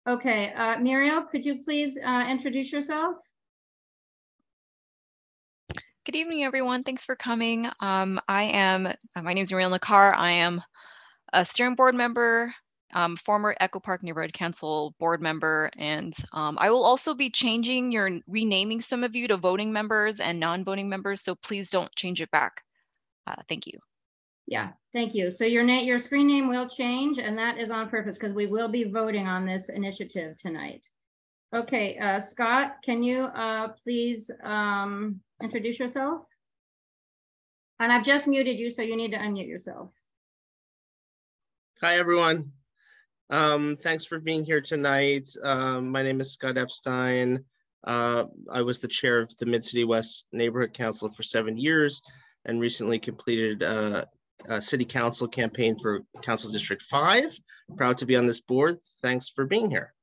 Okay, Muriel, could you please introduce yourself? Good evening, everyone. Thanks for coming. My name is Muriel Nakar. I am a steering board member, former Echo Park Neighborhood Council board member, and I will also be renaming some of you to voting members and non-voting members, so please don't change it back. Thank you. Yeah, thank you. So your screen name will change, and that is on purpose because we will be voting on this initiative tonight. Okay, Scott, can you please introduce yourself? And I've just muted you, so you need to unmute yourself. Hi, everyone. Thanks for being here tonight. My name is Scott Epstein. I was the chair of the Mid-City West Neighborhood Council for 7 years and recently completed a city council campaign for Council District 5. Proud to be on this board. Thanks for being here.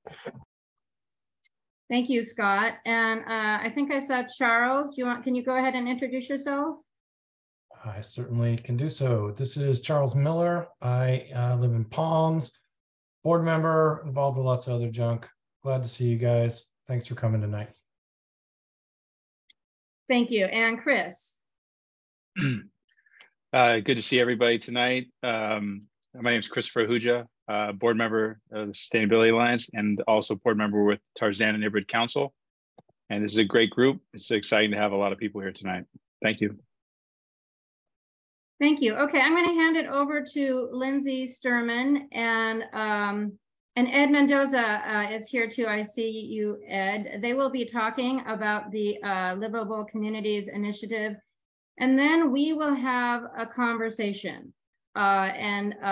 Thank you, Scott. And I think I saw Charles. Can you go ahead and introduce yourself? I certainly can do so. This is Charles Miller. I live in Palms, board member, involved with lots of other junk. Glad to see you guys. Thanks for coming tonight. Thank you. And Chris. Good to see everybody tonight. My name is Christopher Ahuja, board member of the Sustainability Alliance and also board member with Tarzana Neighborhood Council. And this is a great group. It's exciting to have a lot of people here tonight. Thank you. Thank you. Okay, I'm going to hand it over to Lindsay Sturman, and Ed Mendoza is here too. I see you, Ed. They will be talking about the Livable Communities Initiative, and then we will have a conversation. After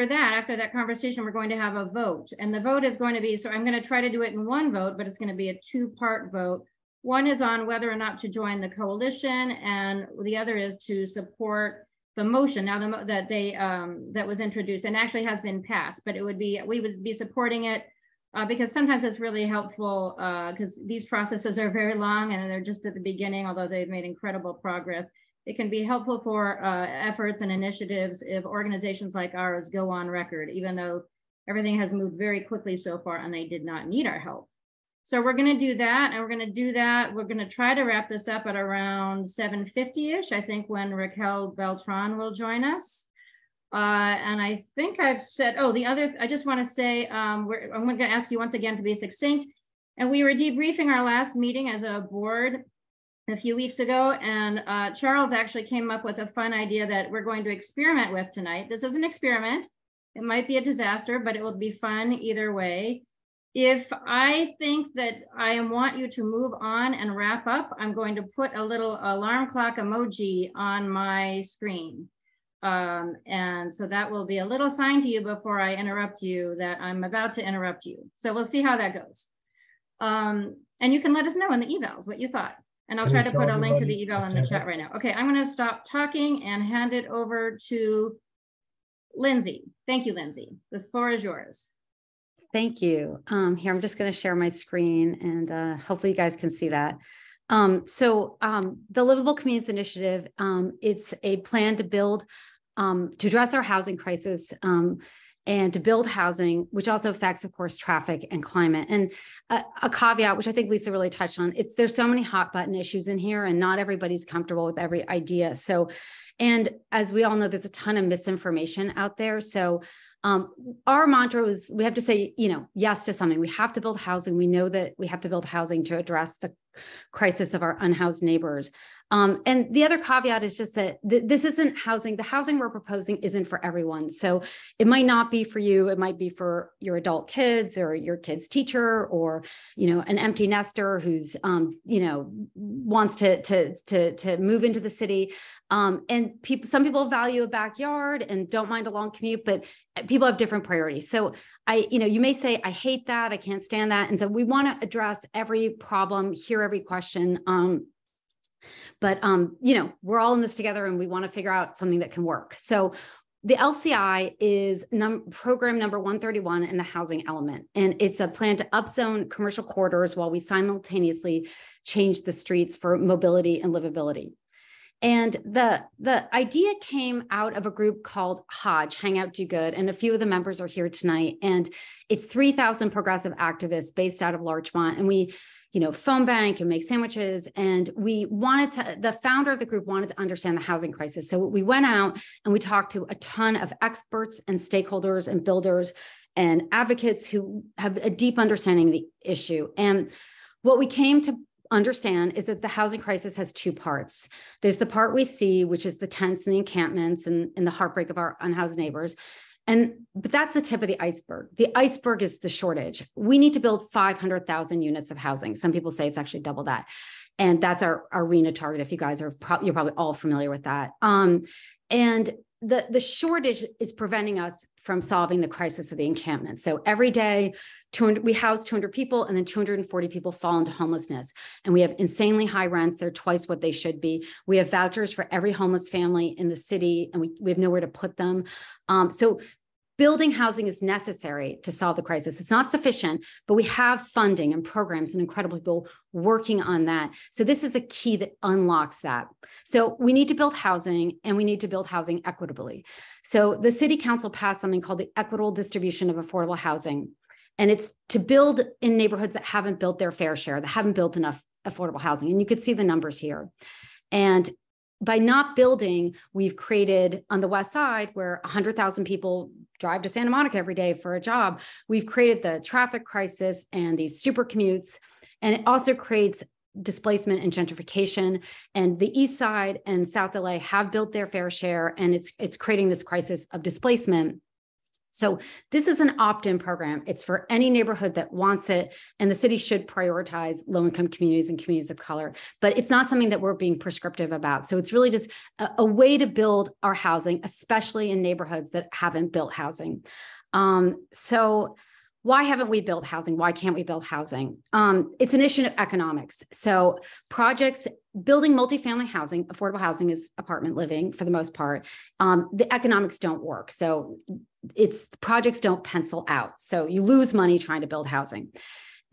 that conversation, we're going to have a vote, and the vote is going to be, so I'm going to try to do it in one vote, but it's going to be a two-part vote. One is on whether or not to join the coalition, and the other is to support the motion now that was introduced and actually has been passed. But we would be supporting it because sometimes it's really helpful because these processes are very long and they're just at the beginning. Although they've made incredible progress, it can be helpful for efforts and initiatives if organizations like ours go on record, even though everything has moved very quickly so far and they did not need our help. So we're going to do that, and we're going to try to wrap this up at around 7:50-ish, I think, when Raquel Beltran will join us. And I think I've said, I just want to say, I'm going to ask you once again to be succinct. And we were debriefing our last meeting as a board a few weeks ago, and Charles actually came up with a fun idea that we're going to experiment with tonight. This is an experiment. It might be a disaster, but it will be fun either way. If I think that I want you to move on and wrap up, I'm going to put a little alarm clock emoji on my screen. And so that will be a little sign to you before I interrupt you that I'm about to interrupt you. So we'll see how that goes. And you can let us know in the evals what you thought. And I'll try to put a link to the eval in the chat right now. Okay, I'm going to stop talking and hand it over to Lindsay. Thank you, Lindsay. The floor is yours. Thank you. Here, I'm just going to share my screen and hopefully you guys can see that. The Livable Communities Initiative, it's a plan to build, to address our housing crisis and to build housing, which also affects, of course, traffic and climate. And a caveat, which I think Lisa really touched on, there's so many hot button issues in here and not everybody's comfortable with every idea. So, and as we all know, there's a ton of misinformation out there. So our mantra is we have to say, yes to something. We have to build housing. We know that we have to build housing to address the crisis of our unhoused neighbors. And the other caveat is just that this isn't housing. The housing we're proposing isn't for everyone. So it might not be for you. It might be for your adult kids or your kid's teacher or, an empty nester who's, wants to move into the city. And some people value a backyard and don't mind a long commute, but people have different priorities. So you may say, I hate that. I can't stand that. And so we want to address every problem, hear every question. But we're all in this together and we want to figure out something that can work. So the LCI is program number 131 in the housing element. And it's a plan to upzone commercial corridors while we simultaneously change the streets for mobility and livability. And the idea came out of a group called Hodge, Hang Out, Do Good. And a few of the members are here tonight. And it's 3,000 progressive activists based out of Larchmont. And we, phone bank and make sandwiches. And the founder of the group wanted to understand the housing crisis. So we went out and we talked to a ton of experts and stakeholders and builders and advocates who have a deep understanding of the issue. And what we came to understand is that the housing crisis has two parts. There's the part we see, which is the tents and the encampments and the heartbreak of our unhoused neighbors. But that's the tip of the iceberg. The iceberg is the shortage. We need to build 500,000 units of housing. Some people say it's actually double that. And that's our RENA target. If you guys are, you're probably all familiar with that. And the shortage is preventing us from solving the crisis of the encampment. So every day, we house 200 people, and then 240 people fall into homelessness. And we have insanely high rents. They're twice what they should be. We have vouchers for every homeless family in the city, and we have nowhere to put them. So building housing is necessary to solve the crisis. It's not sufficient, but we have funding and programs and incredible people working on that. So this is a key that unlocks that. So we need to build housing, and we need to build housing equitably. So the city council passed something called the Equitable Distribution of Affordable Housing. And it's to build in neighborhoods that haven't built their fair share, that haven't built enough affordable housing. And you could see the numbers here. And by not building, we've created on the West Side, where 100,000 people drive to Santa Monica every day for a job, we've created the traffic crisis and these super commutes. And it also creates displacement and gentrification. And the East Side and South LA have built their fair share, and it's creating this crisis of displacement. So this is an opt-in program. It's for any neighborhood that wants it, and the city should prioritize low-income communities and communities of color, but it's not something that we're being prescriptive about. So it's really just a way to build our housing, especially in neighborhoods that haven't built housing. So why haven't we built housing? Why can't we build housing? It's an issue of economics. So building multifamily housing, affordable housing is apartment living for the most part. The economics don't work. So projects don't pencil out. So you lose money trying to build housing.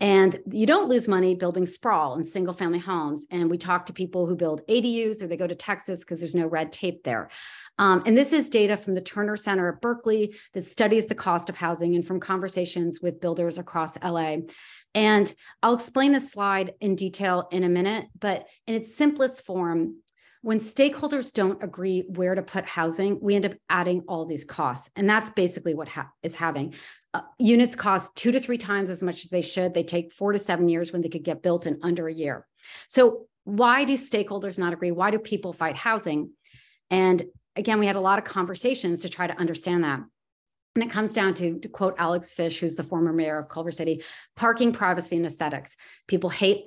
And you don't lose money building sprawl and single family homes. And we talk to people who build ADUs, or they go to Texas because there's no red tape there. And this is data from the Turner Center at Berkeley that studies the cost of housing, and from conversations with builders across LA. And I'll explain this slide in detail in a minute, but in its simplest form, when stakeholders don't agree where to put housing, we end up adding all these costs. And that's basically what is happening. Units cost 2 to 3 times as much as they should. They take 4 to 7 years when they could get built in under a year. So why do stakeholders not agree? Why do people fight housing? And again, we had a lot of conversations to try to understand that. And it comes down to quote Alex Fish, who's the former mayor of Culver City, parking, privacy, and aesthetics. People hate,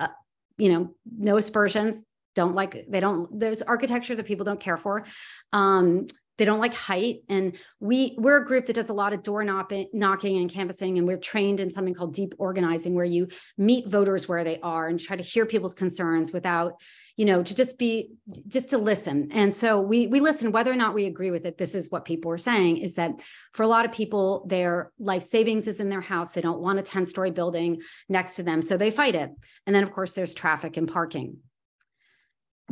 no aspersions. There's architecture that people don't care for. They don't like height. And we're a group that does a lot of door knocking and canvassing. And we're trained in something called deep organizing, where you meet voters where they are and try to hear people's concerns without, just to listen. And so we listen, whether or not we agree with it. This is what people are saying, is that for a lot of people, their life savings is in their house. They don't want a 10-story building next to them. So they fight it. And then of course there's traffic and parking.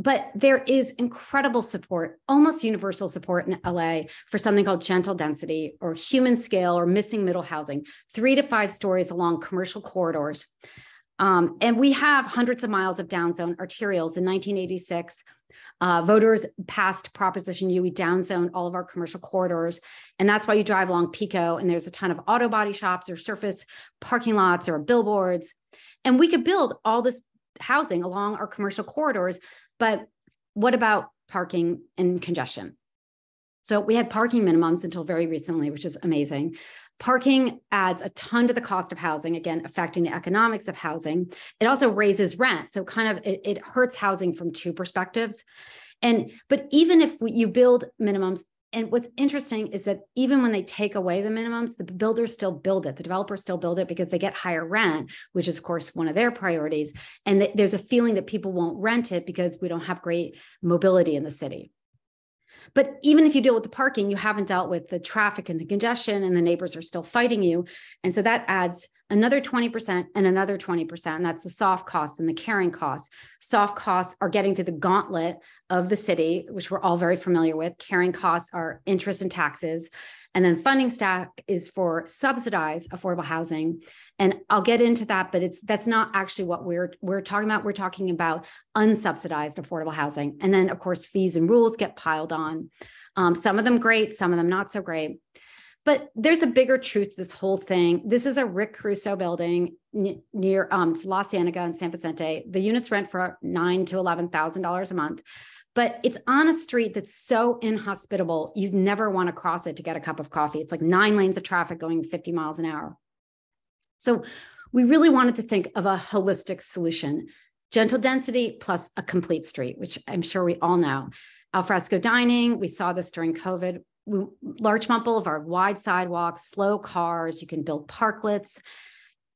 But there is incredible support, almost universal support in LA for something called gentle density or human scale or missing middle housing, 3 to 5 stories along commercial corridors. And we have hundreds of miles of downzone arterials. In 1986, voters passed Proposition U. We downzone all of our commercial corridors. And that's why you drive along Pico and there's a ton of auto body shops or surface parking lots or billboards. And we could build all this housing along our commercial corridors. But what about parking and congestion? So we had parking minimums until very recently, which is amazing. Parking adds a ton to the cost of housing, again, affecting the economics of housing. It also raises rent. So it hurts housing from 2 perspectives. But even if you build minimums, and what's interesting is that even when they take away the minimums, the builders still build it. The developers still build it because they get higher rent, which is, of course, one of their priorities. And there's a feeling that people won't rent it because we don't have great mobility in the city. But even if you deal with the parking, you haven't dealt with the traffic and the congestion, and the neighbors are still fighting you. And so that adds another 20%, and another 20%. And that's the soft costs and the carrying costs. Soft costs are getting through the gauntlet of the city, which we're all very familiar with. Carrying costs are interest and taxes. And then funding stack is for subsidized affordable housing. And I'll get into that, but that's not actually what we're talking about. We're talking about unsubsidized affordable housing. And then, of course, fees and rules get piled on. Some of them great, some of them not so great. But there's a bigger truth to this whole thing. This is a Rick Caruso building near La Cienega in San Vicente. The units rent for $9,000 to $11,000 a month. But it's on a street that's so inhospitable, you'd never want to cross it to get a cup of coffee. It's like 9 lanes of traffic going 50 miles an hour. So we really wanted to think of a holistic solution, gentle density plus a complete street, which I'm sure we all know. Alfresco dining, we saw this during COVID. Larchmont Boulevard, wide sidewalks, slow cars, you can build parklets,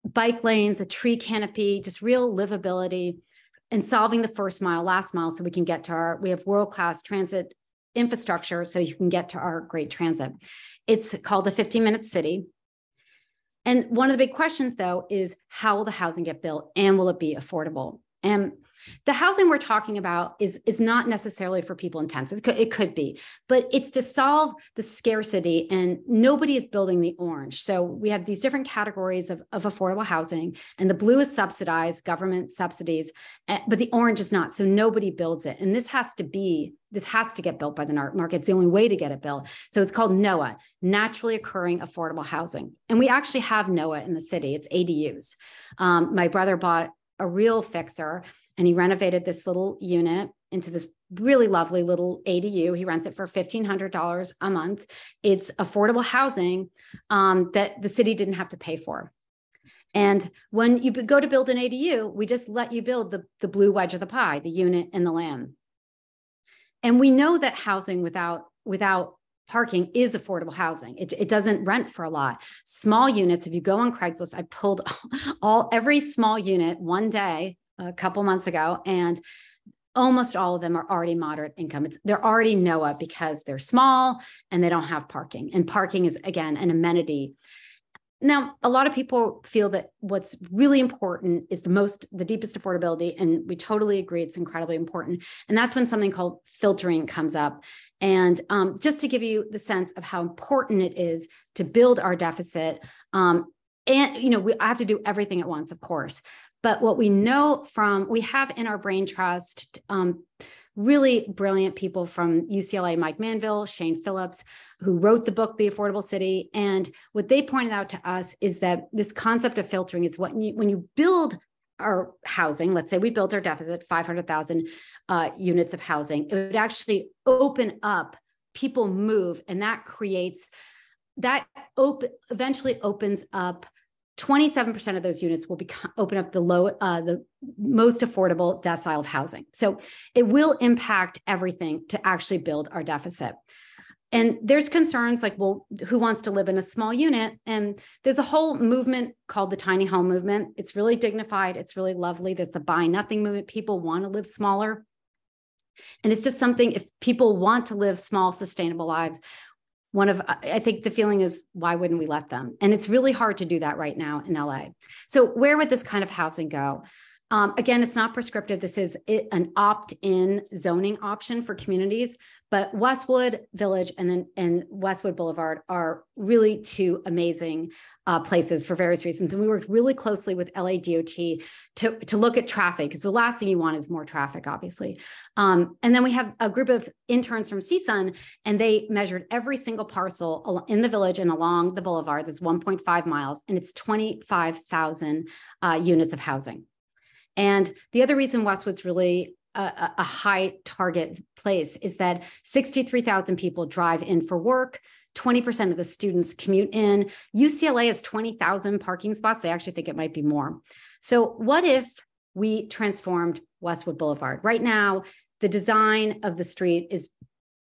bike lanes, a tree canopy, just real livability, and solving the first mile, last mile, so we can get to we have world-class transit infrastructure so you can get to our great transit. It's called the 15-minute city. And one of the big questions, though, is how will the housing get built and will it be affordable? And the housing we're talking about is not necessarily for people intensive. It could be, but it's to solve the scarcity, and nobody is building the orange. So we have these different categories of affordable housing, and the blue is subsidized, government subsidies, but the orange is not. So nobody builds it. And this has to get built by the market. It's the only way to get it built. So it's called NOAH, naturally occurring affordable housing. And we actually have NOAH in the city. It's ADUs. My brother bought a real fixer, and he renovated this little unit into this really lovely little ADU. He rents it for $1,500 a month. It's affordable housing that the city didn't have to pay for. And when you go to build an ADU, we just let you build the blue wedge of the pie, the unit and the land. And we know that housing without parking is affordable housing. It doesn't rent for a lot. Small units, if you go on Craigslist, I pulled every small unit one day a couple months ago, and almost all of them are already moderate income. They're already NOAH because they're small and they don't have parking. And parking is, again, an amenity. Now, a lot of people feel that what's really important is the deepest affordability, and we totally agree it's incredibly important. And that's when something called filtering comes up. And just to give you the sense of how important it is to build our deficit, and I have to do everything at once, of course. But what we know we have in our brain trust, really brilliant people from UCLA, Mike Manville, Shane Phillips, who wrote the book, The Affordable City. And what they pointed out to us is that this concept of filtering is when you build our housing, let's say we built our deficit, 500,000 units of housing, it would actually open up, people move, and eventually opens up 27% of those units will open up the most affordable decile of housing. So it will impact everything to actually build our deficit. And there's concerns like, well, who wants to live in a small unit? And there's a whole movement called the tiny home movement. It's really dignified. It's really lovely. There's the buy nothing movement. People want to live smaller. And it's just something, if people want to live small, sustainable lives, I think the feeling is, why wouldn't we let them? And it's really hard to do that right now in LA. So where would this kind of housing go? Again, it's not prescriptive. This is an opt-in zoning option for communities, but Westwood Village and Westwood Boulevard are really two amazing places for various reasons. And we worked really closely with LA DOT to look at traffic, because the last thing you want is more traffic, obviously. And then we have a group of interns from CSUN, and they measured every single parcel in the village and along the boulevard. That's 1.5 miles, and it's 25,000 units of housing. And the other reason Westwood's really a high target place is that 63,000 people drive in for work. 20% of the students commute in. UCLA has 20,000 parking spots. They actually think it might be more. So what if we transformed Westwood Boulevard? Right now, the design of the street is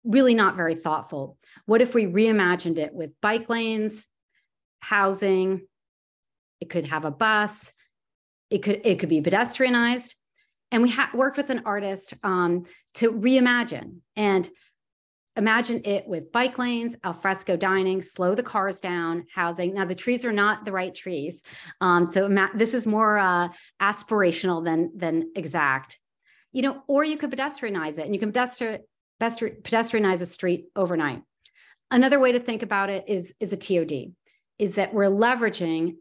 really not very thoughtful. What if we reimagined it with bike lanes, housing? It could have a bus. It could be pedestrianized. And we worked with an artist to reimagine. And imagine it with bike lanes, alfresco dining, slow the cars down, housing. Now the trees are not the right trees. This is more aspirational than exact. You know, or you could pedestrianize it, and you can pedestrianize a street overnight. Another way to think about it is a TOD, is that we're leveraging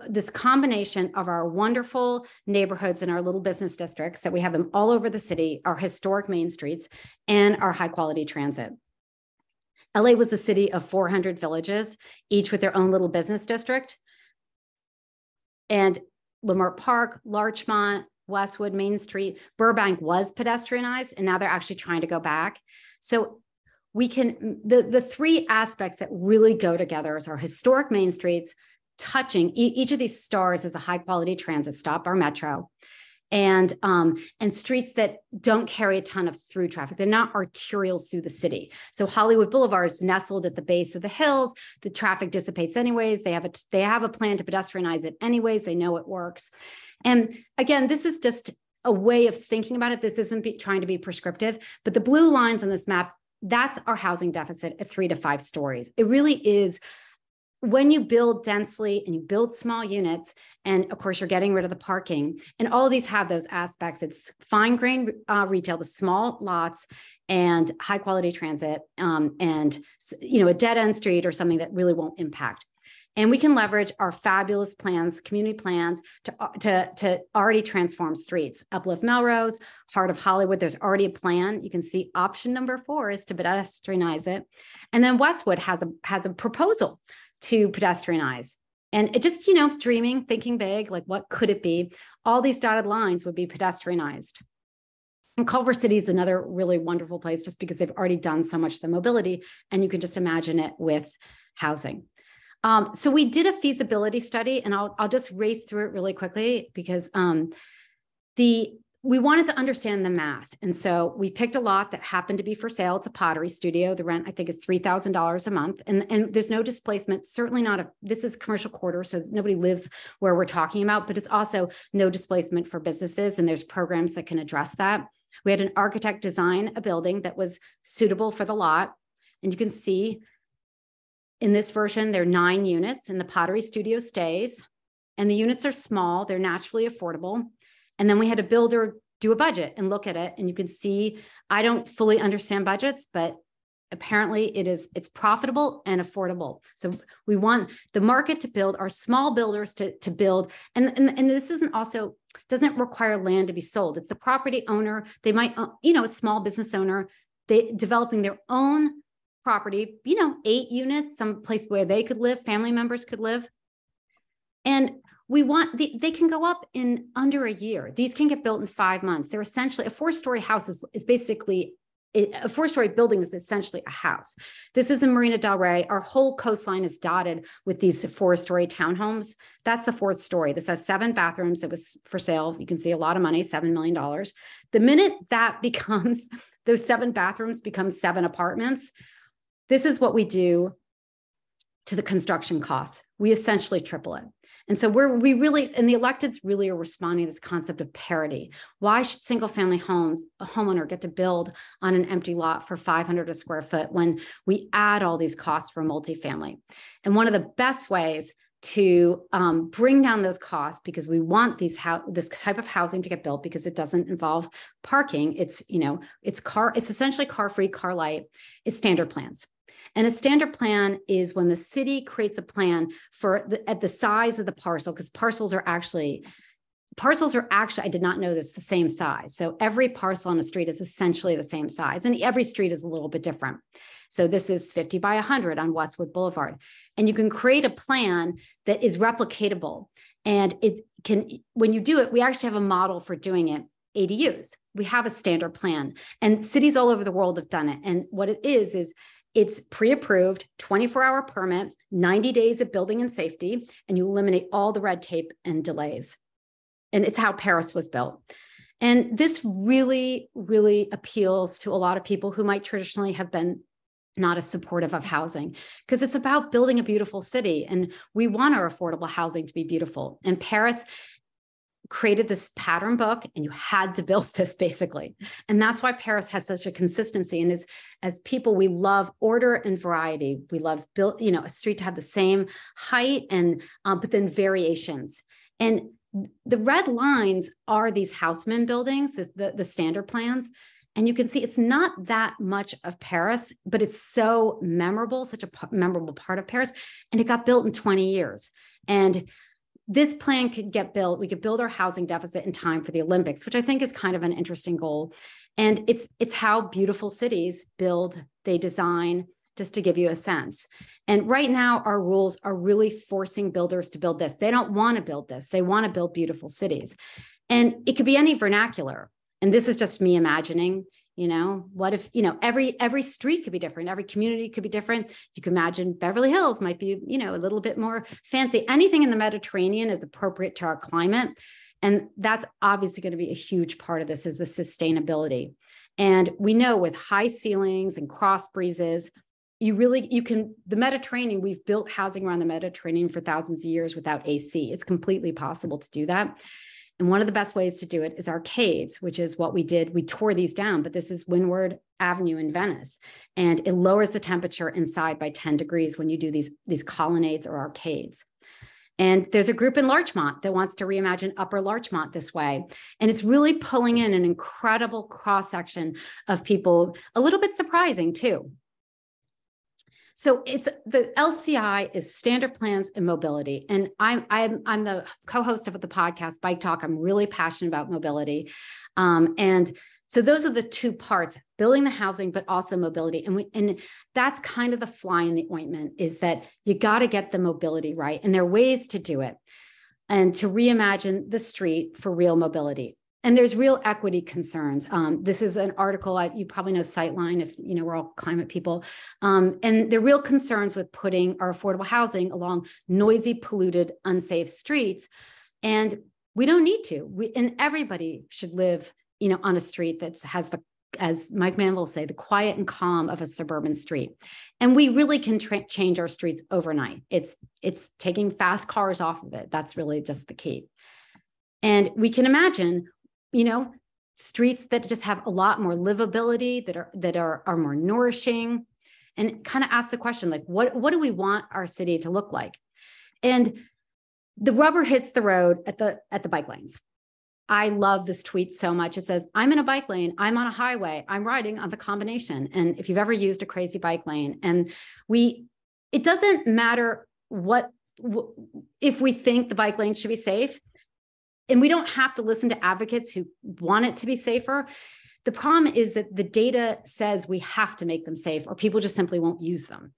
this combination of our wonderful neighborhoods and our little business districts that we have them all over the city, our historic main streets, and our high quality transit. LA was a city of 400 villages, each with their own little business district. And Leimert Park, Larchmont, Westwood, Main Street, Burbank was pedestrianized, and now they're actually trying to go back. So we can, the three aspects that really go together is our historic main streets, touching each of these stars is a high quality transit stop, our metro, and streets that don't carry a ton of through traffic. They're not arterials through the city. So Hollywood Boulevard is nestled at the base of the hills. The traffic dissipates anyways. They have a plan to pedestrianize it anyways. They know it works. And again, this is just a way of thinking about it. This isn't trying to be prescriptive, but the blue lines on this map, that's our housing deficit at 3 to 5 stories. It really is. When you build densely and you build small units, and of course you're getting rid of the parking, and all of these have those aspects. It's fine grain retail, the small lots, and high quality transit, and a dead end street or something that really won't impact. And we can leverage our fabulous plans, community plans, to already transform streets. Uplift Melrose, Heart of Hollywood, there's already a plan. You can see option number 4 is to pedestrianize it. And then Westwood has a proposal to pedestrianize. And it just, dreaming, thinking big, like what could it be? All these dotted lines would be pedestrianized. And Culver City is another really wonderful place just because they've already done so much of the mobility, and you can just imagine it with housing. So we did a feasibility study, and I'll just race through it really quickly because we wanted to understand the math. And so we picked a lot that happened to be for sale. It's a pottery studio. The rent, I think, is $3,000 a month. And there's no displacement, certainly not this is commercial quarter, so nobody lives where we're talking about, but it's also no displacement for businesses. And there's programs that can address that. We had an architect design a building that was suitable for the lot. And you can see in this version, there are 9 units, and the pottery studio stays. And the units are small. They're naturally affordable. And then we had a builder do a budget and look at it. And you can see, I don't fully understand budgets, but apparently it's profitable and affordable. So we want the market to build, our small builders to build. And this doesn't require land to be sold. It's the property owner. They might, a small business owner, they developing their own property, 8 units, some place where they could live, family members could live. And we want, they can go up in under a year. These can get built in 5 months. They're essentially, a 4-story house is basically, a 4-story building is essentially a house. This is in Marina Del Rey. Our whole coastline is dotted with these 4-story townhomes. That's the 4th story. This has 7 bathrooms. It was for sale. You can see a lot of money, $7 million. The minute that becomes, those 7 bathrooms become 7 apartments, this is what we do to the construction costs. We essentially triple it. And so we really, and the electeds really are responding to this concept of parity. Why should single family homes, a homeowner get to build on an empty lot for $500 a square foot when we add all these costs for multifamily? And one of the best ways to bring down those costs, because we want this type of housing to get built because it doesn't involve parking. It's essentially car-free, car-light, is standard plans. And a standard plan is when the city creates a plan at the size of the parcel, because parcels are actually, I did not know this, the same size. So every parcel on a street is essentially the same size, and every street is a little bit different. So this is 50 by 100 on Westwood Boulevard. And you can create a plan that is replicatable. And when you do it, we actually have a model for doing it, ADUs. We have a standard plan, and cities all over the world have done it. And what it is it's pre-approved, 24-hour permit, 90 days of building and safety, and you eliminate all the red tape and delays. And it's how Paris was built. And this really, really appeals to a lot of people who might traditionally have been not as supportive of housing, because it's about building a beautiful city. And we want our affordable housing to be beautiful. And Paris created this pattern book, and you had to build this basically. And that's why Paris has such a consistency. And as people, we love order and variety. We love build, a street to have the same height and but then variations. And the red lines are these Haussmann buildings, the standard plans. And you can see it's not that much of Paris, but it's so memorable, such a memorable part of Paris. And it got built in 20 years. And this plan could get built. We could build our housing deficit in time for the Olympics, which I think is kind of an interesting goal. And it's how beautiful cities build, they design, just to give you a sense. And right now, our rules are really forcing builders to build this. They don't want to build this. They want to build beautiful cities. And it could be any vernacular. And this is just me imagining, what if, every street could be different. Every community could be different. You can imagine Beverly Hills might be, a little bit more fancy. Anything in the Mediterranean is appropriate to our climate. And that's obviously going to be a huge part of this is the sustainability. And we know with high ceilings and cross breezes, the Mediterranean, we've built housing around the Mediterranean for thousands of years without AC. It's completely possible to do that. And one of the best ways to do it is arcades, which is what we did. We tore these down, but this is Windward Avenue in Venice. And it lowers the temperature inside by 10 degrees when you do these colonnades or arcades. And there's a group in Larchmont that wants to reimagine Upper Larchmont this way. And it's really pulling in an incredible cross-section of people, a little bit surprising too. So the LCI is standard plans and mobility. And I'm the co-host of the podcast, Bike Talk. I'm really passionate about mobility. And so those are the two parts, building the housing, but also mobility. And that's kind of the fly in the ointment is that you got to get the mobility right. And there are ways to do it and to reimagine the street for real mobility. And there's real equity concerns. This is an article, you probably know Sightline, if we're all climate people. And there are real concerns with putting our affordable housing along noisy, polluted, unsafe streets. And we don't need to. And everybody should live, on a street that has as Mike Mann will say, the quiet and calm of a suburban street. And we really can change our streets overnight. It's taking fast cars off of it. That's really just the key. And we can imagine streets that just have a lot more livability, that are more nourishing, and kind of ask the question, like, what do we want our city to look like? And the rubber hits the road at the bike lanes. I love this tweet so much. It says, I'm in a bike lane, I'm on a highway, I'm riding on the combination. And if you've ever used a crazy bike lane, and it doesn't matter if we think the bike lane should be safe, and we don't have to listen to advocates who want it to be safer. The problem is that the data says we have to make them safe, or people just simply won't use them.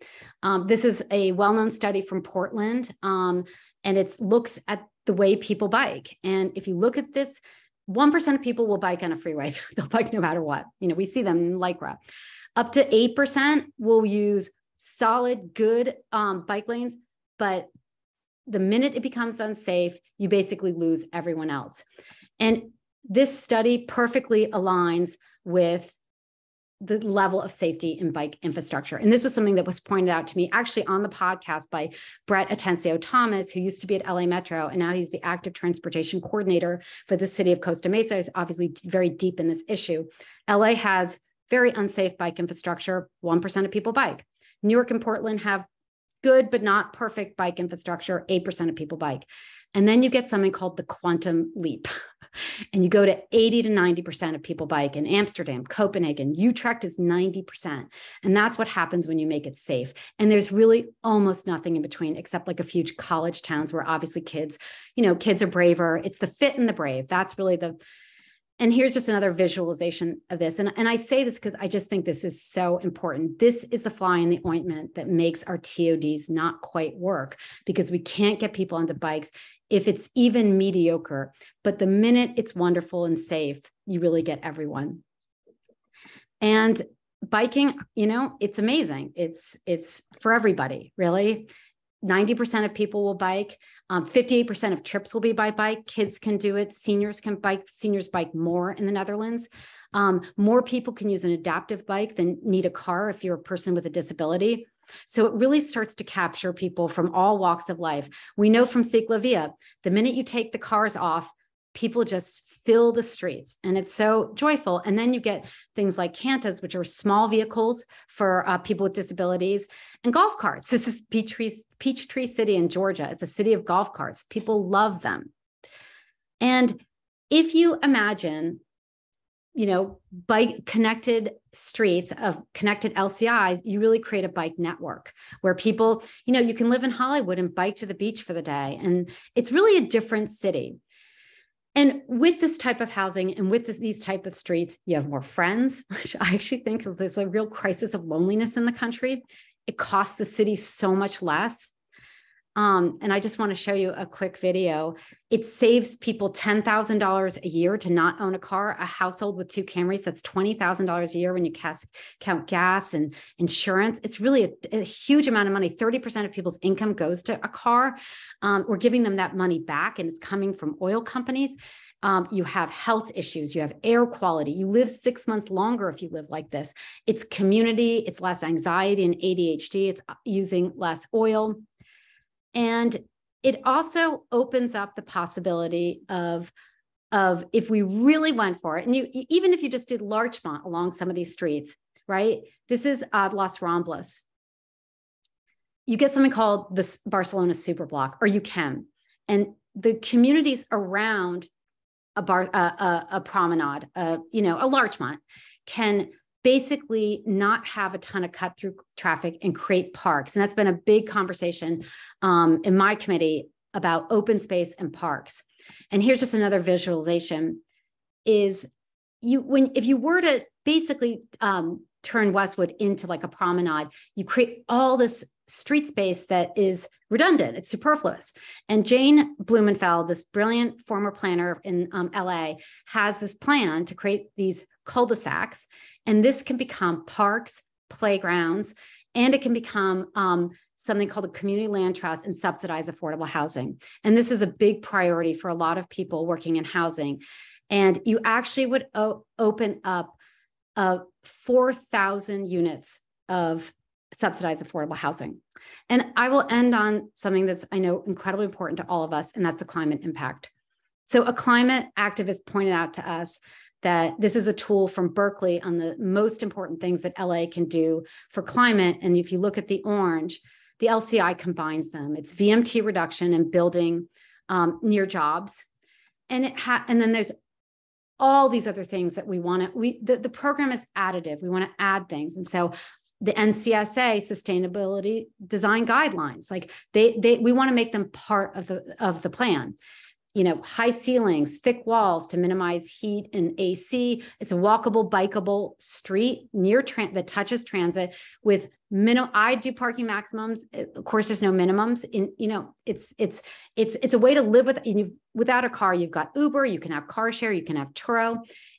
This is a well-known study from Portland, and it looks at the way people bike. And if you look at this, 1% of people will bike on a freeway. They'll bike no matter what. We see them in Lycra. Up to 8% will use solid, good bike lanes, but the minute it becomes unsafe, you basically lose everyone else. And this study perfectly aligns with the level of safety in bike infrastructure. And this was something that was pointed out to me actually on the podcast by Brett Atencio Thomas, who used to be at LA Metro, and now he's the active transportation coordinator for the city of Costa Mesa. He's obviously very deep in this issue. LA has very unsafe bike infrastructure. 1% of people bike. New York and Portland have good, but not perfect bike infrastructure. 8% of people bike. And then you get something called the quantum leap. And you go to 80 to 90% of people bike in Amsterdam, Copenhagen, Utrecht is 90%. And that's what happens when you make it safe. And there's really almost nothing in between, except like a few college towns where obviously kids are braver. It's the fit and the brave. That's really and here's just another visualization of this. And I say this because I just think this is so important. This is the fly in the ointment that makes our TODs not quite work, because we can't get people onto bikes if it's even mediocre. But the minute it's wonderful and safe, you really get everyone. And biking, it's amazing. It's for everybody, really. 90% of people will bike. 58% of trips will be by bike. Kids can do it. Seniors can bike. Seniors bike more in the Netherlands. More people can use an adaptive bike than need a car if you're a person with a disability. So it really starts to capture people from all walks of life. We know from Ciclavia, the minute you take the cars off, people just fill the streets, and it's so joyful. And then you get things like cantas, which are small vehicles for people with disabilities, and golf carts. This is Peachtree City in Georgia. It's a city of golf carts. People love them. And if you imagine, bike connected streets of connected LCIs, you really create a bike network where people, you can live in Hollywood and bike to the beach for the day. And it's really a different city. And with this type of housing and with these type of streets, you have more friends, which I actually think is there's a real crisis of loneliness in the country. It costs the city so much less. And I just want to show you a quick video. It saves people $10,000 a year to not own a car. A household with 2 Camrys, that's $20,000 a year when you count gas and insurance. It's really a huge amount of money. 30% of people's income goes to a car. We're giving them that money back, and it's coming from oil companies. You have health issues, you have air quality, you live 6 months longer if you live like this. It's community, it's less anxiety and ADHD, it's using less oil. And it also opens up the possibility of if we really went for it, and even if you just did Larchmont along some of these streets, right? This is Las Ramblas. You get something called the Barcelona Superblock, or you can. And the communities around a promenade, a Larchmont, can basically not have a ton of cut through traffic and create parks. And that's been a big conversation in my committee about open space and parks. And here's just another visualization is if you were to basically turn Westwood into like a promenade, you create all this street space that is redundant, it's superfluous. And Jane Blumenfeld, this brilliant former planner in LA, has this plan to create these cul-de-sacs. And this can become parks, playgrounds, and it can become something called a community land trust and subsidize affordable housing. And this is a big priority for a lot of people working in housing. And you actually would open up 4,000 units of subsidized affordable housing. And I will end on something that's, I know, incredibly important to all of us, and that's the climate impact. So a climate activist pointed out to us that this is a tool from Berkeley on the most important things that LA can do for climate. And if you look at the orange, the LCI combines them. It's VMT reduction and building near jobs. And then there's all these other things that we want to, the program is additive. We want to add things. And so the NCSA sustainability design guidelines, like we want to make them part of the plan. High ceilings, thick walls to minimize heat and AC. It's a walkable, bikeable street near that touches transit with I do parking maximums. Of course, there's no minimums. It's a way to live without a car. You've got Uber, you can have car share, you can have Turo.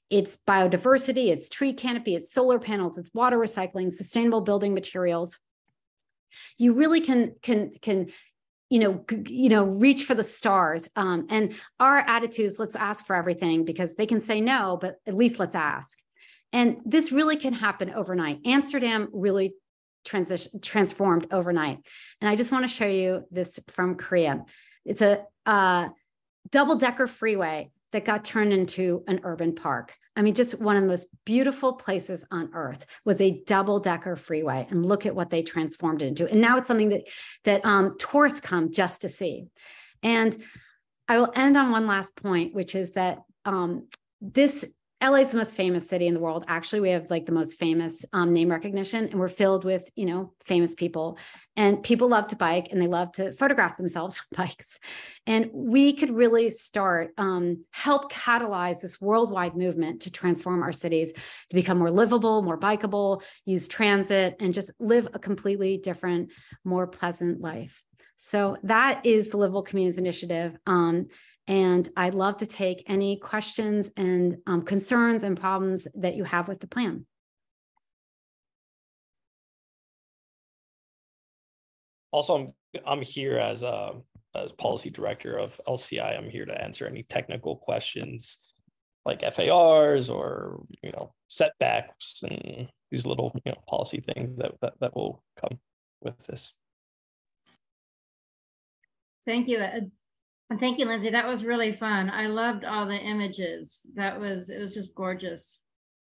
It's biodiversity, it's tree canopy, it's solar panels, it's water recycling, sustainable building materials. You really can reach for the stars. And our attitude is let's ask for everything, because they can say no, but at least let's ask. And this really can happen overnight. Amsterdam really transformed overnight. And I just want to show you this from Korea. It's a double-decker freeway that got turned into an urban park. I mean, just one of the most beautiful places on earth was a double-decker freeway, and look at what they transformed it into. And now it's something that tourists come just to see. And I will end on one last point, which is that LA is the most famous city in the world. Actually, we have like the most famous name recognition, and we're filled with, famous people, and people love to bike and they love to photograph themselves on bikes. And we could really start, help catalyze this worldwide movement to transform our cities to become more livable, more bikeable, use transit, and just live a completely different, more pleasant life. So that is the Livable Communities Initiative. And I'd love to take any questions and concerns and problems that you have with the plan. Also, I'm here as policy director of LCI. I'm here to answer any technical questions like FARs or setbacks and these little policy things that will come with this. Thank you. And thank you, Lindsay. That was really fun. I loved all the images. It was just gorgeous.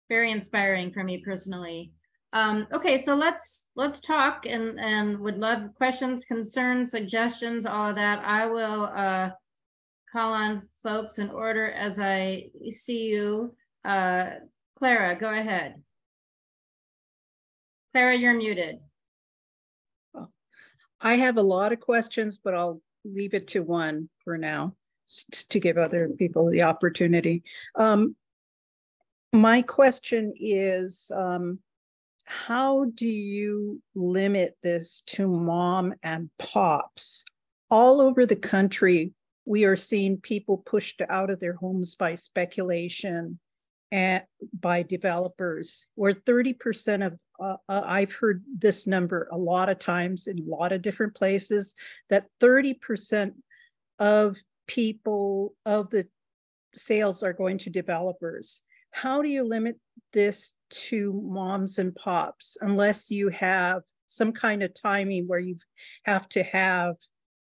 Very inspiring for me personally. Okay, so let's talk and would love questions, concerns, suggestions, all of that. I will call on folks in order as I see you. Clara, go ahead. Clara, you're muted. I have a lot of questions, but I'll leave it to one for now to give other people the opportunity. My question is, how do you limit this to mom and pops? All over the country, we are seeing people pushed out of their homes by speculation and by developers, where 30% of, I've heard this number a lot of times in a lot of different places, that 30% of people, of the sales are going to developers. How do you limit this to moms and pops unless you have some kind of timing where you have to have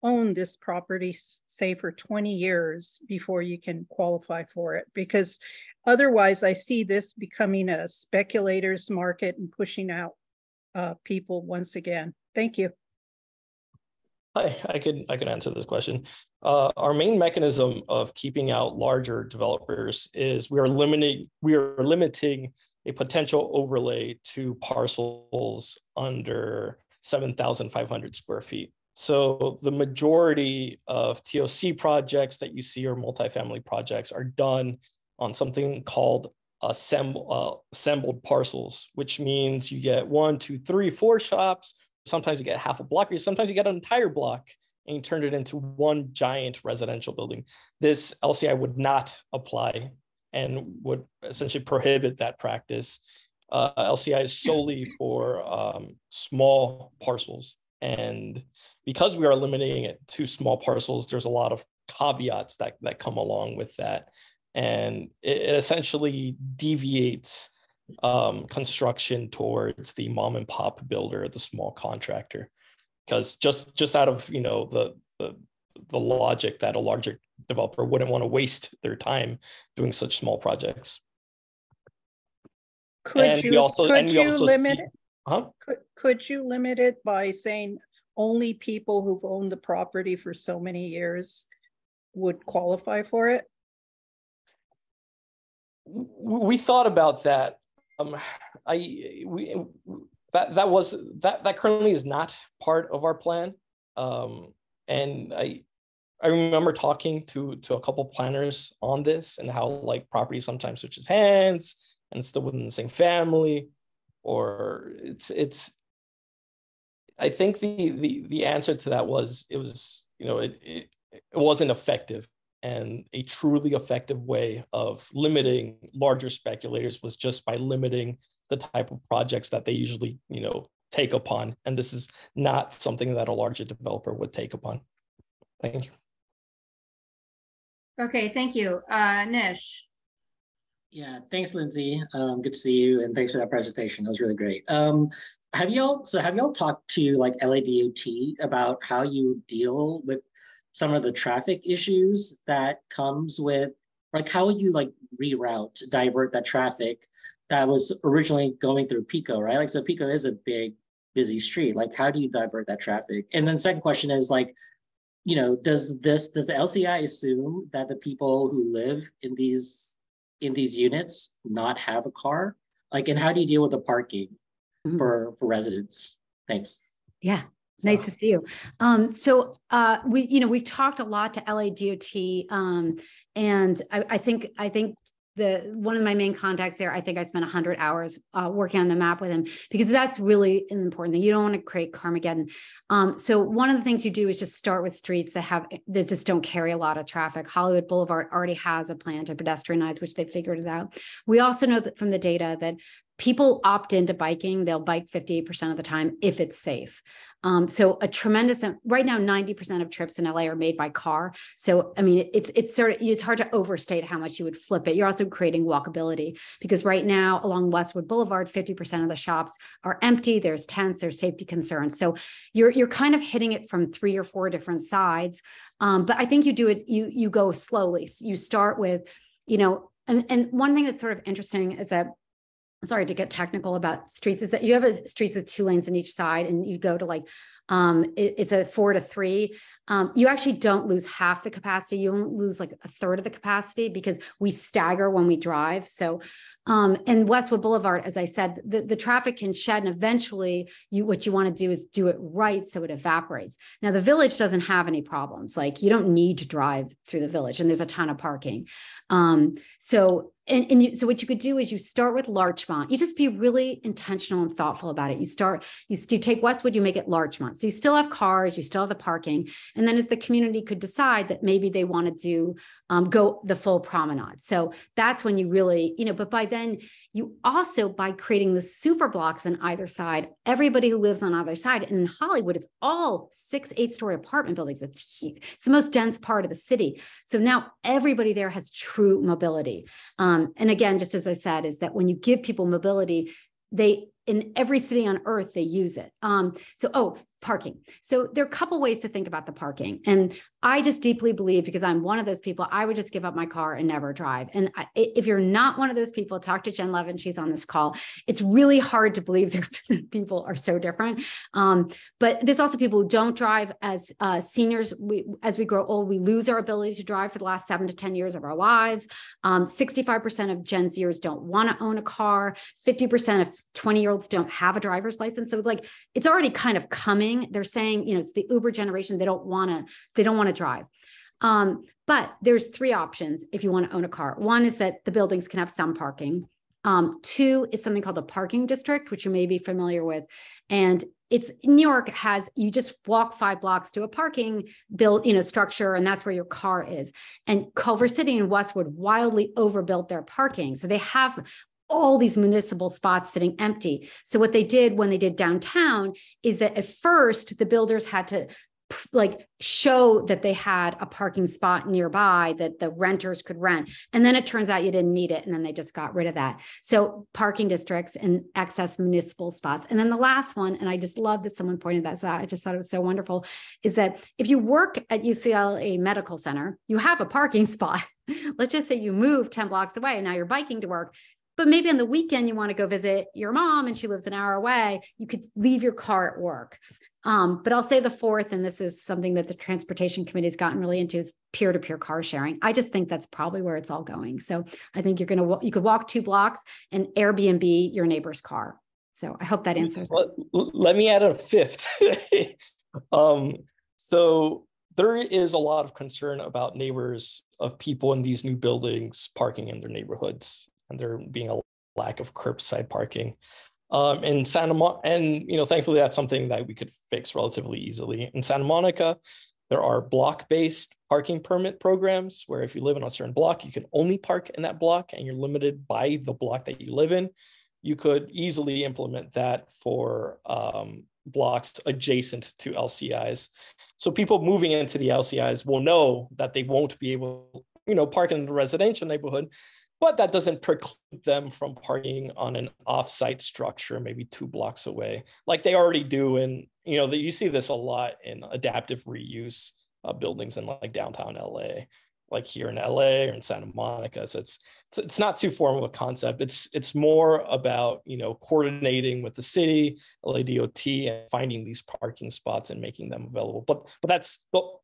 owned this property, say for 20 years before you can qualify for it? Because otherwise I see this becoming a speculator's market and pushing out people once again. Thank you. Hi, I could answer this question. Our main mechanism of keeping out larger developers is we are limiting a potential overlay to parcels under 7,500 square feet. So the majority of TOC projects that you see or multifamily projects are done on something called assembled parcels, which means you get 1, 2, 3, 4 shops. Sometimes you get half a block, or sometimes you get an entire block, and you turn it into one giant residential building. This LCI would not apply and would essentially prohibit that practice. LCI is solely for small parcels. And because we are limiting it to small parcels, there's a lot of caveats that come along with that. And it essentially deviates construction towards the mom and pop builder, the small contractor, because just out of the logic that a larger developer wouldn't want to waste their time doing such small projects. Could you limit it by saying only people who've owned the property for so many years would qualify for it? We thought about that. That currently is not part of our plan. And I remember talking to a couple planners on this and how like property sometimes switches hands and it's still within the same family, or it's. I think the answer to that was it wasn't effective. And a truly effective way of limiting larger speculators was just by limiting the type of projects that they usually, take upon. And this is not something that a larger developer would take upon. Thank you. Okay, thank you. Nish. Yeah, thanks, Lindsay. Good to see you, and thanks for that presentation. That was really great. Have y'all talked to like LADOT about how you deal with some of the traffic issues that comes with, like, how would you like divert that traffic that was originally going through Pico, right? Like, so Pico is a big, busy street. Like, how do you divert that traffic? And then the second question is like, does the LCI assume that the people who live in these units not have a car? Like, and how do you deal with the parking for residents? Thanks. Yeah. Nice to see you. We've talked a lot to LADOT, and I think one of my main contacts there, I think I spent 100 hours working on the map with him, because that's really an important thing. You don't want to create Carmageddon. So one of the things you do is just start with streets that just don't carry a lot of traffic. Hollywood Boulevard already has a plan to pedestrianize, which they figured it out. We also know that from the data that people opt into biking. They'll bike 58% of the time if it's safe. So a tremendous, right now, 90% of trips in LA are made by car. So, I mean, it's hard to overstate how much you would flip it. You're also creating walkability, because right now along Westwood Boulevard, 50% of the shops are empty. There's tents, there's safety concerns. So you're kind of hitting it from 3 or 4 different sides. But I think you do it, you go slowly. You start with, and one thing that's sort of interesting is that, sorry to get technical about streets, is that you have streets with 2 lanes on each side, and you go to like, it's a 4 to 3. You actually don't lose half the capacity. You don't lose like a third of the capacity, because we stagger when we drive. So, and Westwood Boulevard, as I said, the traffic can shed, and eventually what you want to do is do it right so it evaporates. Now, the Village doesn't have any problems. Like, you don't need to drive through the Village, and there's a ton of parking. So what you could do is you start with Larchmont. You just be really intentional and thoughtful about it. You take Westwood, you make it Larchmont. So you still have cars, you still have the parking. And then as the community could decide that maybe they want to do, go the full promenade. So that's when you really, but by then you also, by creating the super blocks on either side, everybody who lives on either side, and in Hollywood, it's all 6, 8-story apartment buildings. It's the most dense part of the city. So now everybody there has true mobility. And again, just as I said, is that when you give people mobility, in every city on earth, they use it. Parking. So there are a couple ways to think about the parking. And I just deeply believe, because I'm one of those people, I would just give up my car and never drive. And if you're not one of those people, talk to Jen Levin. She's on this call. It's really hard to believe that people are so different. But there's also people who don't drive. As seniors, as we grow old, we lose our ability to drive for the last 7 to 10 years of our lives. 65% of Gen Zers don't want to own a car. 50% of 20-year-olds don't have a driver's license. So like, it's already kind of coming. They're saying, it's the Uber generation. They don't want to drive. But there's 3 options if you want to own a car. One is that the buildings can have some parking. 2 is something called a parking district, which you may be familiar with. And New York you just walk 5 blocks to a parking structure, and that's where your car is. And Culver City and Westwood wildly overbuilt their parking. So they have all these municipal spots sitting empty. So what they did when they did downtown is that at first the builders had to show that they had a parking spot nearby that the renters could rent. And then it turns out you didn't need it. And then they just got rid of that. So parking districts and excess municipal spots. And then the last one, and I just love that someone pointed that out, I just thought it was so wonderful, is that if you work at UCLA Medical Center, you have a parking spot. Let's just say you move 10 blocks away and now you're biking to work. But maybe on the weekend, you want to go visit your mom and she lives an hour away. You could leave your car at work. But I'll say the 4th, and this is something that the transportation committee has gotten really into, is peer-to-peer car sharing. I just think that's probably where it's all going. So I think you could walk 2 blocks and Airbnb your neighbor's car. So I hope that answers. Let me add a 5th. So there is a lot of concern about neighbors of people in these new buildings parking in their neighborhoods, and there being a lack of curbside parking. In Santa Monica, and thankfully that's something that we could fix relatively easily. In Santa Monica, there are block-based parking permit programs where if you live in a certain block, you can only park in that block, and you're limited by the block that you live in. You could easily implement that for blocks adjacent to LCIs. So people moving into the LCIs will know that they won't be able, park in the residential neighborhood, but that doesn't preclude them from parking on an off-site structure, maybe 2 blocks away, like they already do. And you see this a lot in adaptive reuse buildings in like downtown LA, like here in LA or in Santa Monica. So it's not too formal a concept. It's more about coordinating with the city, LADOT, and finding these parking spots and making them available. But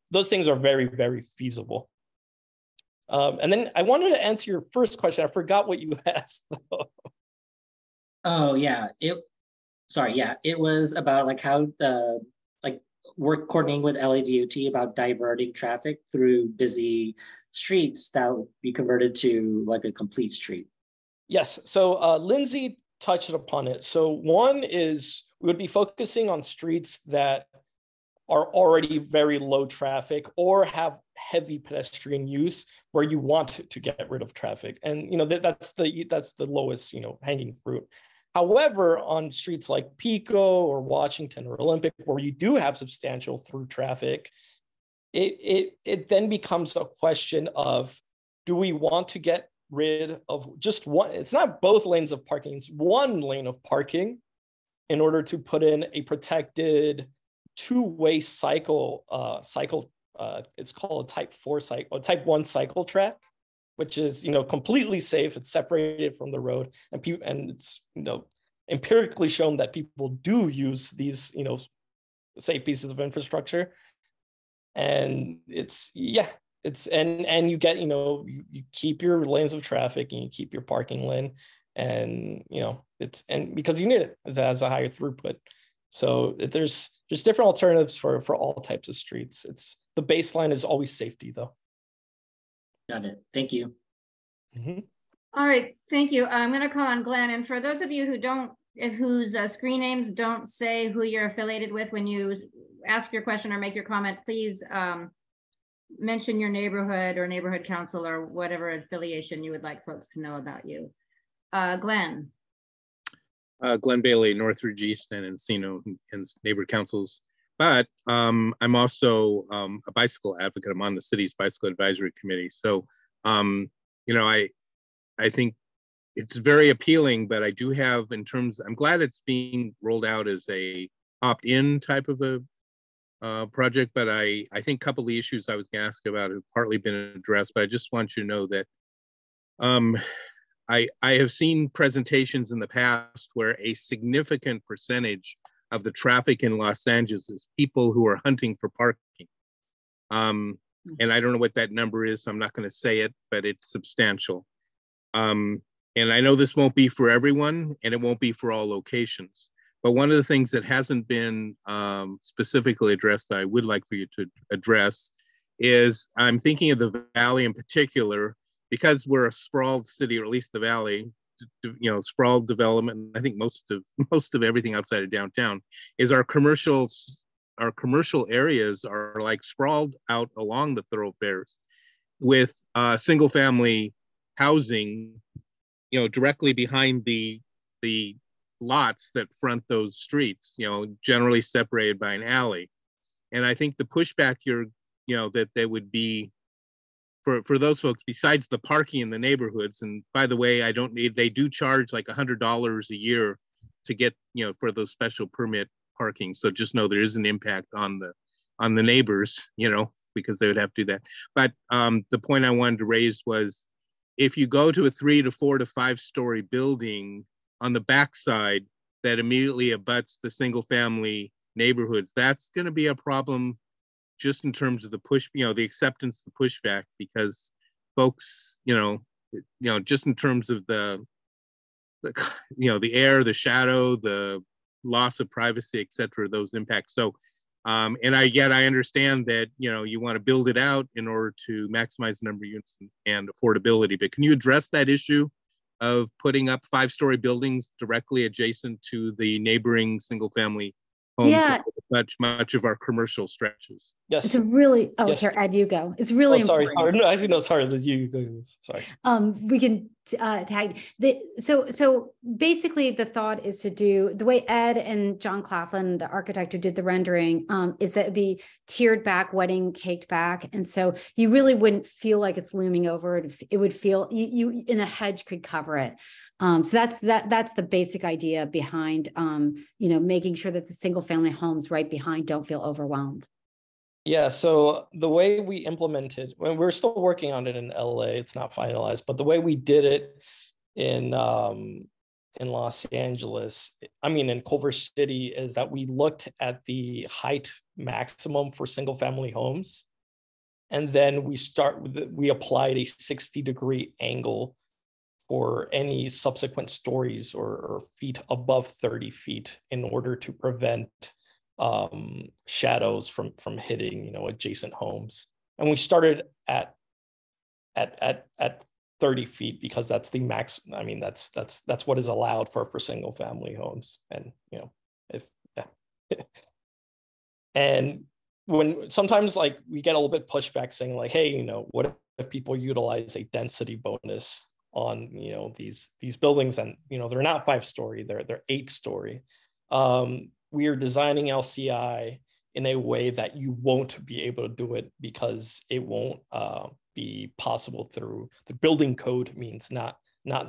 those things are very, very feasible. And then I wanted to answer your first question. I forgot what you asked, though. Oh yeah, it was about how work coordinating with LADOT about diverting traffic through busy streets that would be converted to a complete street. Yes. So Lindsay touched upon it. So one is we would be focusing on streets that are already very low traffic or have heavy pedestrian use where you want to get rid of traffic. And that's the lowest hanging fruit. However, on streets like Pico or Washington or Olympic, where you do have substantial through traffic, it then becomes a question of, do we want to get rid of just one? It's not both lanes of parking, it's one lane of parking in order to put in a protected two-way cycle, it's called a type 4 cycle, or type 1 cycle track, which is, completely safe. It's separated from the road, and it's, empirically shown that people do use these, safe pieces of infrastructure. And it's and you get, you keep your lanes of traffic and you keep your parking lane, and and because you need it, it has a higher throughput. So there's different alternatives for all types of streets. It's the baseline is always safety, though. Got it. Thank you. Mm-hmm. All right, thank you. I'm going to call on Glenn. And for those of you whose screen names don't say who you're affiliated with when you ask your question or make your comment, please mention your neighborhood or neighborhood council or whatever affiliation you would like folks to know about you. Glenn. Glenn Bailey, Northridge, East, and Encino, and neighborhood councils. But I'm also a bicycle advocate. I'm on the city's bicycle advisory committee. So, I think it's very appealing, but I do have, I'm glad it's being rolled out as a opt-in type of a project, but I think a couple of the issues I was going to ask about have partly been addressed, but I just want you to know that I have seen presentations in the past where a significant percentage of the traffic in Los Angeles is people who are hunting for parking. And I don't know what that number is, so I'm not going to say it, but it's substantial. And I know this won't be for everyone, and it won't be for all locations. But one of the things that hasn't been specifically addressed that I would like for you to address is, I'm thinking of the Valley in particular, because we're a sprawled city, or at least the Valley, sprawled development. I think most of everything outside of downtown is our commercial areas are like sprawled out along the thoroughfares with single family housing, directly behind the lots that front those streets, generally separated by an alley. And I think the pushback that there would be for those folks, besides the parking in the neighborhoods, and by the way, they do charge like $100 a year to get, for those special permit parking. So just know there is an impact on the neighbors, because they would have to do that. But the point I wanted to raise was, if you go to a 3 to 4 to 5 story building on the backside that immediately abuts the single family neighborhoods, that's going to be a problem just in terms of the the acceptance, the pushback, because folks, just in terms of the air, the shadow, the loss of privacy, et cetera, those impacts. So, and I understand that, you want to build it out in order to maximize the number of units and affordability, but can you address that issue of putting up 5-story buildings directly adjacent to the neighboring single family homes? Yeah. Much of our commercial stretches. Yes. It's a really, yes. Here, Ed, you go. It's really sorry. important. No, actually, no, sorry. You go. Sorry. We can tag so basically the thought is to do the way Ed and John Claflin, the architect who did the rendering, is that it'd be tiered back, wedding caked back. And so you really wouldn't feel like it's looming over it. It would feel you in a hedge could cover it. So that's the basic idea behind, making sure that the single family homes right behind don't feel overwhelmed. Yeah, so the way we implemented, we're still working on it in LA, it's not finalized, but the way we did it in Los Angeles, in Culver City, is that we looked at the height maximum for single family homes. And then we applied a 60-degree angle for any subsequent stories or feet above 30 feet in order to prevent shadows from hitting adjacent homes. And we started at 30 feet because that's the max. That's what is allowed for single family homes. And and when sometimes we get a little bit pushback saying hey, what if people utilize a density bonus on, you know, these buildings, and, you know, they're not 5-story, they're 8-story. We are designing LCI in a way that you won't be able to do it because it won't be possible through the building code means, not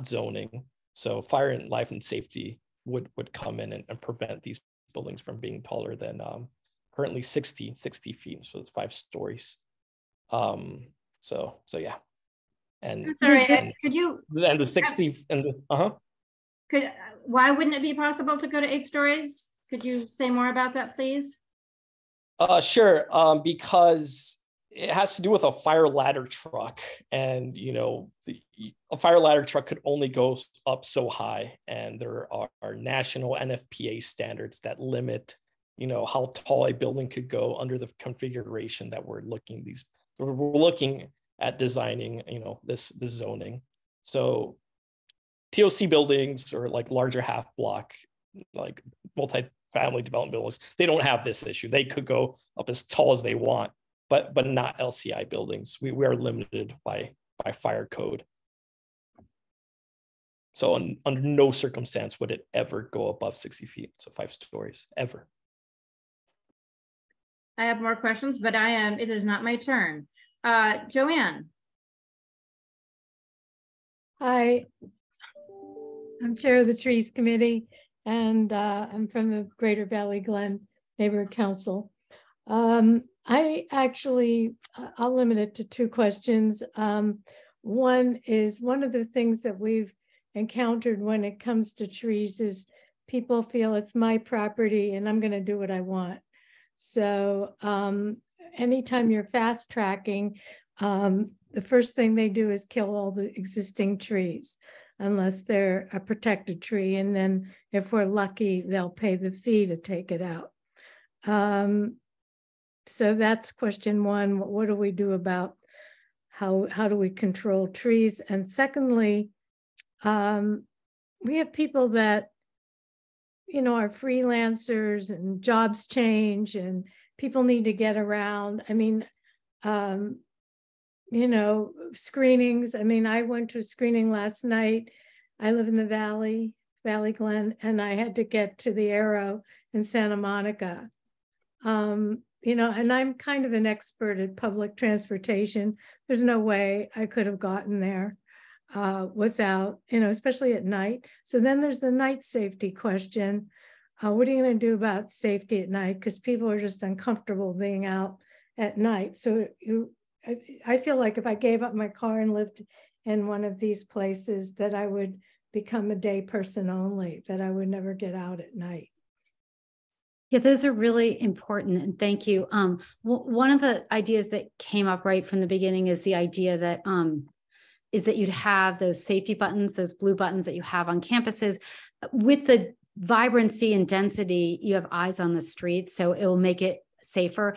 zoning. So fire and life and safety would come in and prevent these buildings from being taller than currently 60 feet. So it's 5 stories. So yeah. And I'm sorry, could you? And the 60 and the Why wouldn't it be possible to go to 8 stories? Could you say more about that, please? Sure. Because it has to do with a fire ladder truck, and, you know, a fire ladder truck could only go up so high, and there are national NFPA standards that limit, you know, how tall a building could go under the configuration that we're looking at designing, you know, this zoning. So TOC buildings, or like larger half block, like multi-family development buildings, they don't have this issue. They could go up as tall as they want, but not LCI buildings. We are limited by fire code. So under no circumstance would it ever go above 60 feet, so 5 stories, ever. I have more questions, but it is not my turn. Joanne. Hi, I'm chair of the Trees Committee, and I'm from the Greater Valley Glen Neighborhood Council. I actually, I'll limit it to 2 questions. One is, one of the things that we've encountered when it comes to trees is people feel it's my property and I'm going to do what I want. So anytime you're fast tracking, the first thing they do is kill all the existing trees, unless they're a protected tree. And then if we're lucky, they'll pay the fee to take it out. So that's question 1. What do we do about how do we control trees? And secondly, we have people that, you know, are freelancers and jobs change and people need to get around. I mean, you know, screenings. I mean, I went to a screening last night. I live in the Valley Glen, and I had to get to the Arrow in Santa Monica. You know, and I'm kind of an expert at public transportation. There's no way I could have gotten there without, you know, especially at night. So then there's the night safety question. What are you going to do about safety at night? Because people are just uncomfortable being out at night. So I feel like if I gave up my car and lived in one of these places, that I would become a day person only, that I would never get out at night. Yeah, those are really important, and thank you. One of the ideas that came up right from the beginning is the idea that you'd have those safety buttons, those blue buttons that you have on campuses. With the vibrancy and density, you have eyes on the street, so it will make it safer.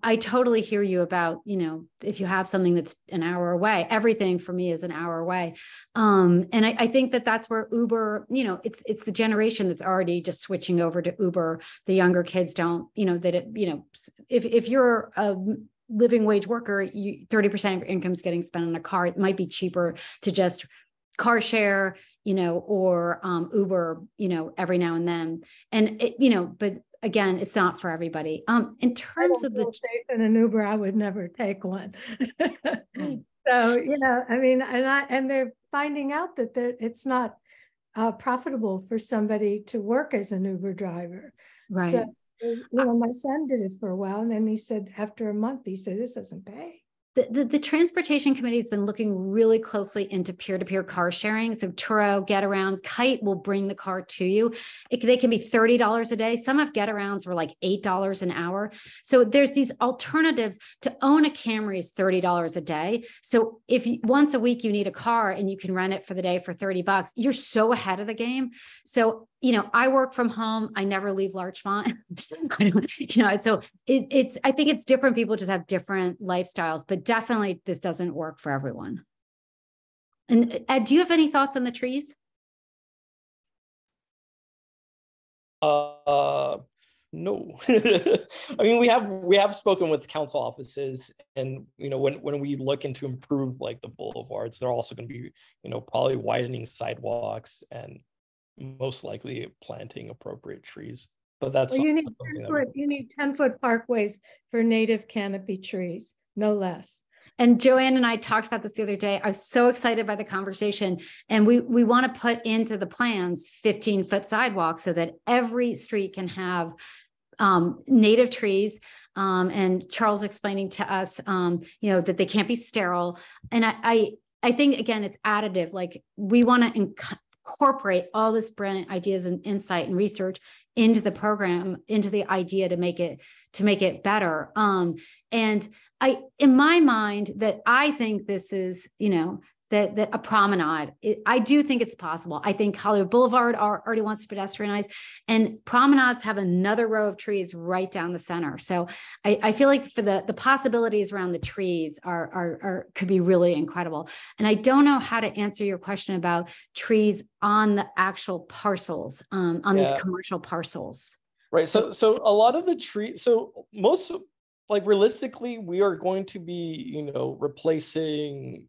I totally hear you about, you know, if you have something that's an hour away, everything for me is an hour away. And I think that that's where Uber, you know, it's the generation that's already just switching over to Uber. The younger kids don't, you know, if you're a living wage worker, 30% of your income is getting spent on a car. It might be cheaper to just car share, you know, or Uber, you know, every now and then. And it, you know, but again, it's not for everybody. In terms of the safe in an Uber, I would never take one. So, you know, I mean, and they're finding out that it's not profitable for somebody to work as an Uber driver. Right. So, you know, my son did it for a while, and then he said, after a month, he said, this doesn't pay. The Transportation Committee has been looking really closely into peer-to-peer car sharing. So Turo, Getaround, Kite will bring the car to you. They can be $30 a day. Some of Getarounds were like $8 an hour. So there's these alternatives. To own a Camry is $30 a day. So if once a week you need a car and you can rent it for the day for $30, you're so ahead of the game. So, you know, I work from home. I never leave Larchmont. You know, so I think it's different. People just have different lifestyles, but definitely this doesn't work for everyone. And Ed, do you have any thoughts on the trees? No. I mean, we have spoken with council offices, and when we look into improve like the boulevards, they're also going to be probably widening sidewalks and most likely planting appropriate trees. But that's well, you need 10-foot parkways for native canopy trees, no less. And Joanne and I talked about this the other day. I was so excited by the conversation, and we want to put into the plans 15-foot sidewalks so that every street can have native trees. And Charles explaining to us, that they can't be sterile. And I think, again, it's additive. Like, we want to incorporate all this brilliant ideas and insight and research into the program, into the idea to make it better. And in my mind, that I think this is, that a promenade, I do think it's possible. I think Hollywood Boulevard already wants to pedestrianize, and promenades have another row of trees right down the center. So I feel like for the possibilities around the trees could be really incredible. And I don't know how to answer your question about trees on the actual parcels, on these commercial parcels. Right. So a lot of the trees, so most, like, realistically, we are going to be, replacing.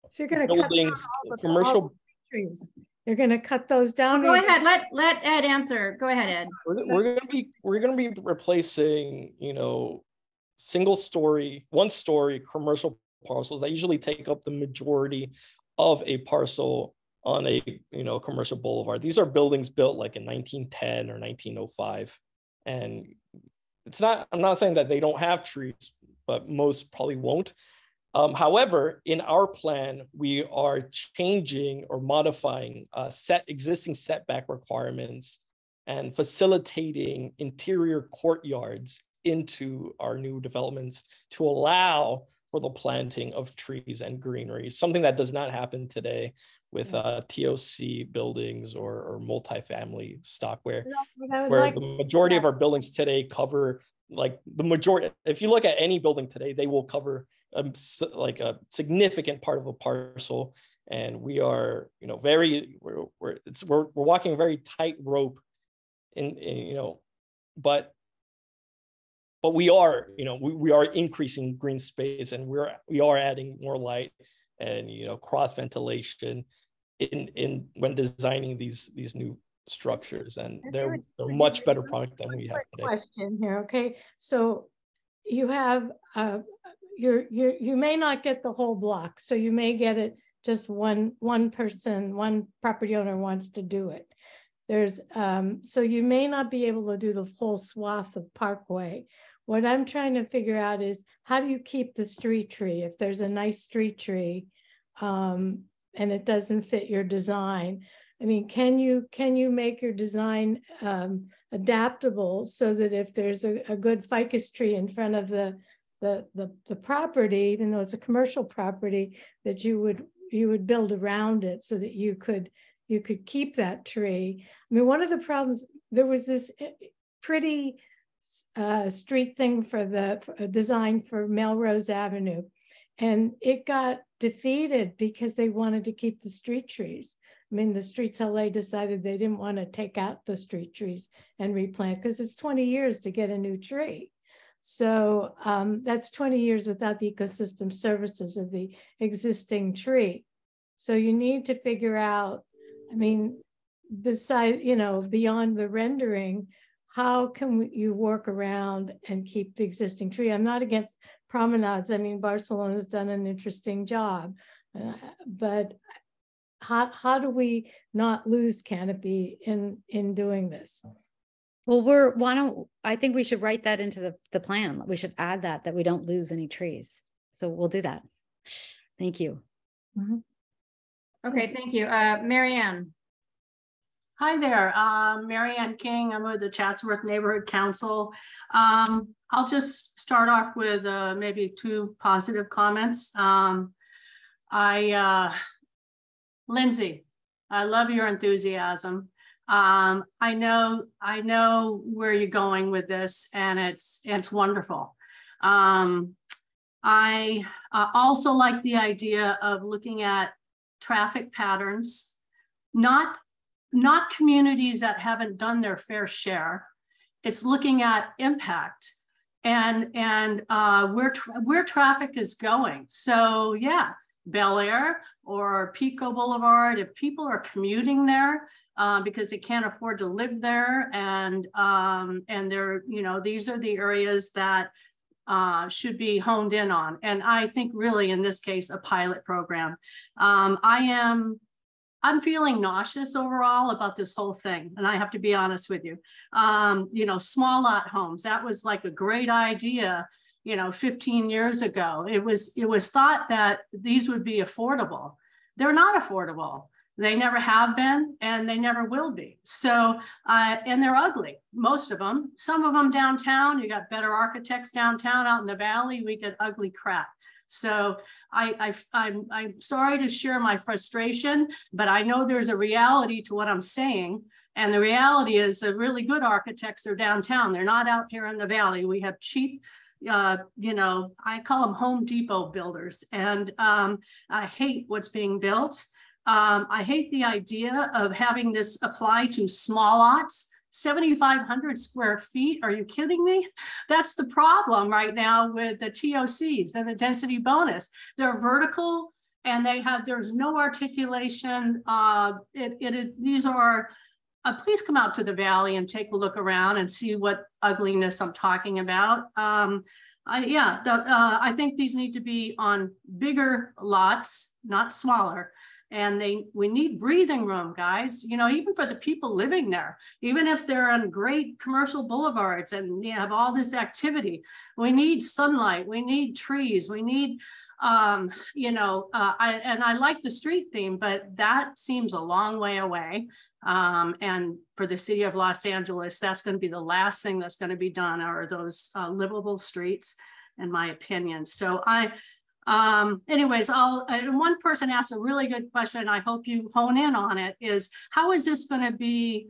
So you're going to cut down commercial trees. You're going to cut those down. Go ahead. Let Ed answer. Go ahead, Ed. We're going to be replacing, one-story commercial parcels that usually take up the majority of a parcel on a commercial boulevard. These are buildings built like in 1910 or 1905, and I'm not saying that they don't have trees, but most probably won't. However, in our plan, we are changing or modifying existing setback requirements and facilitating interior courtyards into our new developments to allow for the planting of trees and greenery, something that does not happen today with TOC buildings or multifamily stock, where the majority of our buildings today cover, like, the majority. If you look at any building today, they will cover like a significant part of a parcel, and we are we're walking a very tight rope but we are we are increasing green space, and we are adding more light and cross ventilation in when designing these new structures, and they're a much better product than we have today. Question here, okay? So you have you may not get the whole block, so you may get it just one person, one property owner wants to do it. There's so you may not be able to do the whole swath of parkway. What I'm trying to figure out is, how do you keep the street tree if there's a nice street tree and it doesn't fit your design? I mean, can you make your design adaptable so that if there's a good ficus tree in front of the property, even though it's a commercial property, that you would build around it so that you could keep that tree? I mean, one of the problems, there was this pretty street thing for the design for Melrose Avenue, and it got defeated because they wanted to keep the street trees. I mean, the Streets LA decided they didn't want to take out the street trees and replant, because it's 20 years to get a new tree. So that's 20 years without the ecosystem services of the existing tree. So you need to figure out, I mean, besides, beyond the rendering, how can you work around and keep the existing tree? I'm not against promenades. I mean, Barcelona's done an interesting job, but how do we not lose canopy in doing this? Well, I think we should write that into the plan. We should add that we don't lose any trees. So we'll do that. Thank you. Mm-hmm. Okay, thank you. Marianne. Hi there, Marianne King. I'm with the Chatsworth Neighborhood Council. I'll just start off with maybe 2 positive comments. Lindsay, I love your enthusiasm. I know where you're going with this, and it's wonderful. I also like the idea of looking at traffic patterns, not communities that haven't done their fair share, It's looking at impact and where traffic is going. So yeah, Bel Air or Pico Boulevard, if people are commuting there because they can't afford to live there, and they're, you know, these are the areas that should be honed in on. And I think really in this case, a pilot program. I'm feeling nauseous overall about this whole thing. And I have to be honest with you. You know, small lot homes, that was like a great idea, you know, 15 years ago. It was thought that these would be affordable. They're not affordable. They never have been, and they never will be. So, and they're ugly, most of them. Some of them downtown, you got better architects downtown. Out in the valley, we get ugly crap. So I'm sorry to share my frustration, but I know there's a reality to what I'm saying. And the reality is the really good architects are downtown. They're not out here in the valley. We have cheap, you know, I call them Home Depot builders. And I hate what's being built. I hate the idea of having this apply to small lots. 7,500 square feet. Are you kidding me? That's the problem right now with the TOCs and the density bonus. They're vertical and there's no articulation. These are, please come out to the valley and take a look around and see what ugliness I'm talking about. I think these need to be on bigger lots, not smaller. And we need breathing room, guys, you know, even for the people living there, even if they're on great commercial boulevards and you have all this activity, we need sunlight, we need trees, we need, you know, I like the street theme, but that seems a long way away. And for the city of Los Angeles, that's going to be the last thing that's going to be done are those livable streets, in my opinion. So anyways, one person asked a really good question. I hope you hone in on it, is how is this going to be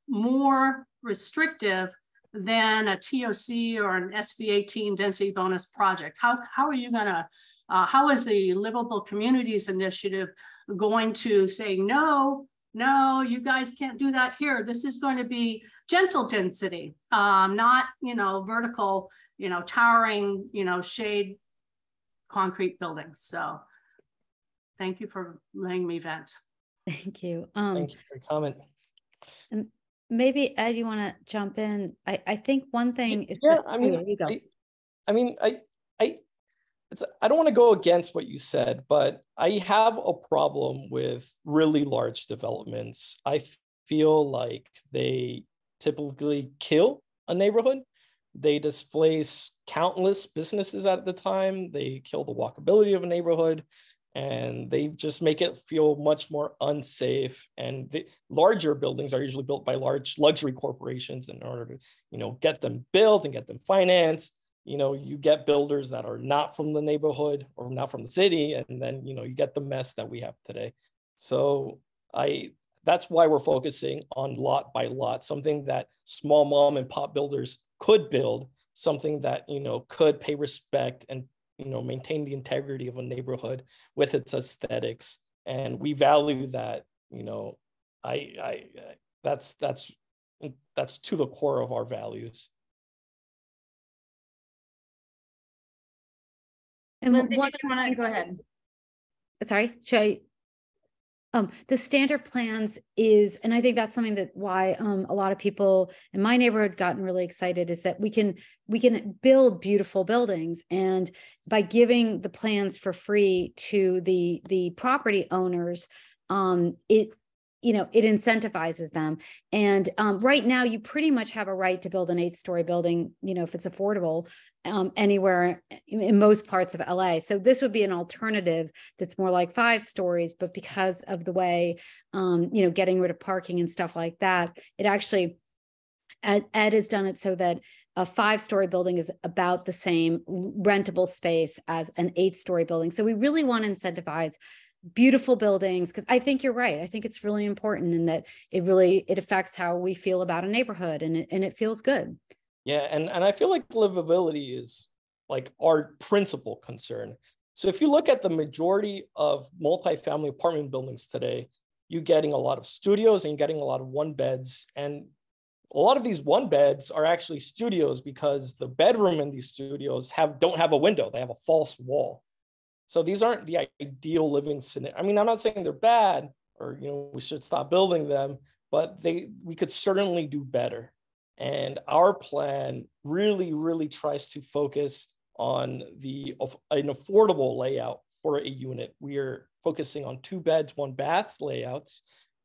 more restrictive than a TOC or an SB 18 density bonus project? How are you going to, how is the Livable Communities Initiative going to say, no, you guys can't do that here. This is going to be gentle density, not, you know, vertical, you know, towering, you know, shade concrete buildings. So thank you for letting me vent. Thank you. Thank you for your comment. And maybe Ed, you want to jump in? I think one thing is yeah, that, I mean, there you go. I don't want to go against what you said, but I have a problem with really large developments. I feel like they typically kill a neighborhood. They displace countless businesses at the time. They kill the walkability of a neighborhood, and they just make it feel much more unsafe. And the larger buildings are usually built by large luxury corporations in order to, you know, get them built and get them financed. You know, you get builders that are not from the neighborhood or not from the city, and then, you know, you get the mess that we have today. So that's why we're focusing on lot by lot, something that small mom and pop builders could build, something that, you know, could pay respect and, you know, maintain the integrity of a neighborhood with its aesthetics. And we value that, you know, that's to the core of our values. And Lindsay, one did you want to go ahead? Sorry, should I? The standard plans is, and I think that's something that why a lot of people in my neighborhood gotten really excited, is that we can build beautiful buildings, and by giving the plans for free to the property owners, it incentivizes them. And right now, you pretty much have a right to build an 8-story building, you know, if it's affordable, anywhere in most parts of LA. So this would be an alternative that's more like 5 stories, but because of the way, getting rid of parking and stuff like that, it actually, Ed has done it so that a 5-story building is about the same rentable space as an 8-story building. So we really want to incentivize beautiful buildings, because I think you're right. I think it's really important, in that it affects how we feel about a neighborhood, and it feels good. Yeah, and I feel like livability is like our principal concern. So if you look at the majority of multifamily apartment buildings today, you're getting a lot of studios and you're getting a lot of 1-beds. And a lot of these one beds are actually studios because the bedroom in these studios don't have a window. They have a false wall. So these aren't the ideal living scenario. I mean, I'm not saying they're bad or, you know, we should stop building them, but we could certainly do better. And our plan really, really tries to focus on an affordable layout for a unit. We are focusing on 2 beds, 1 bath layouts,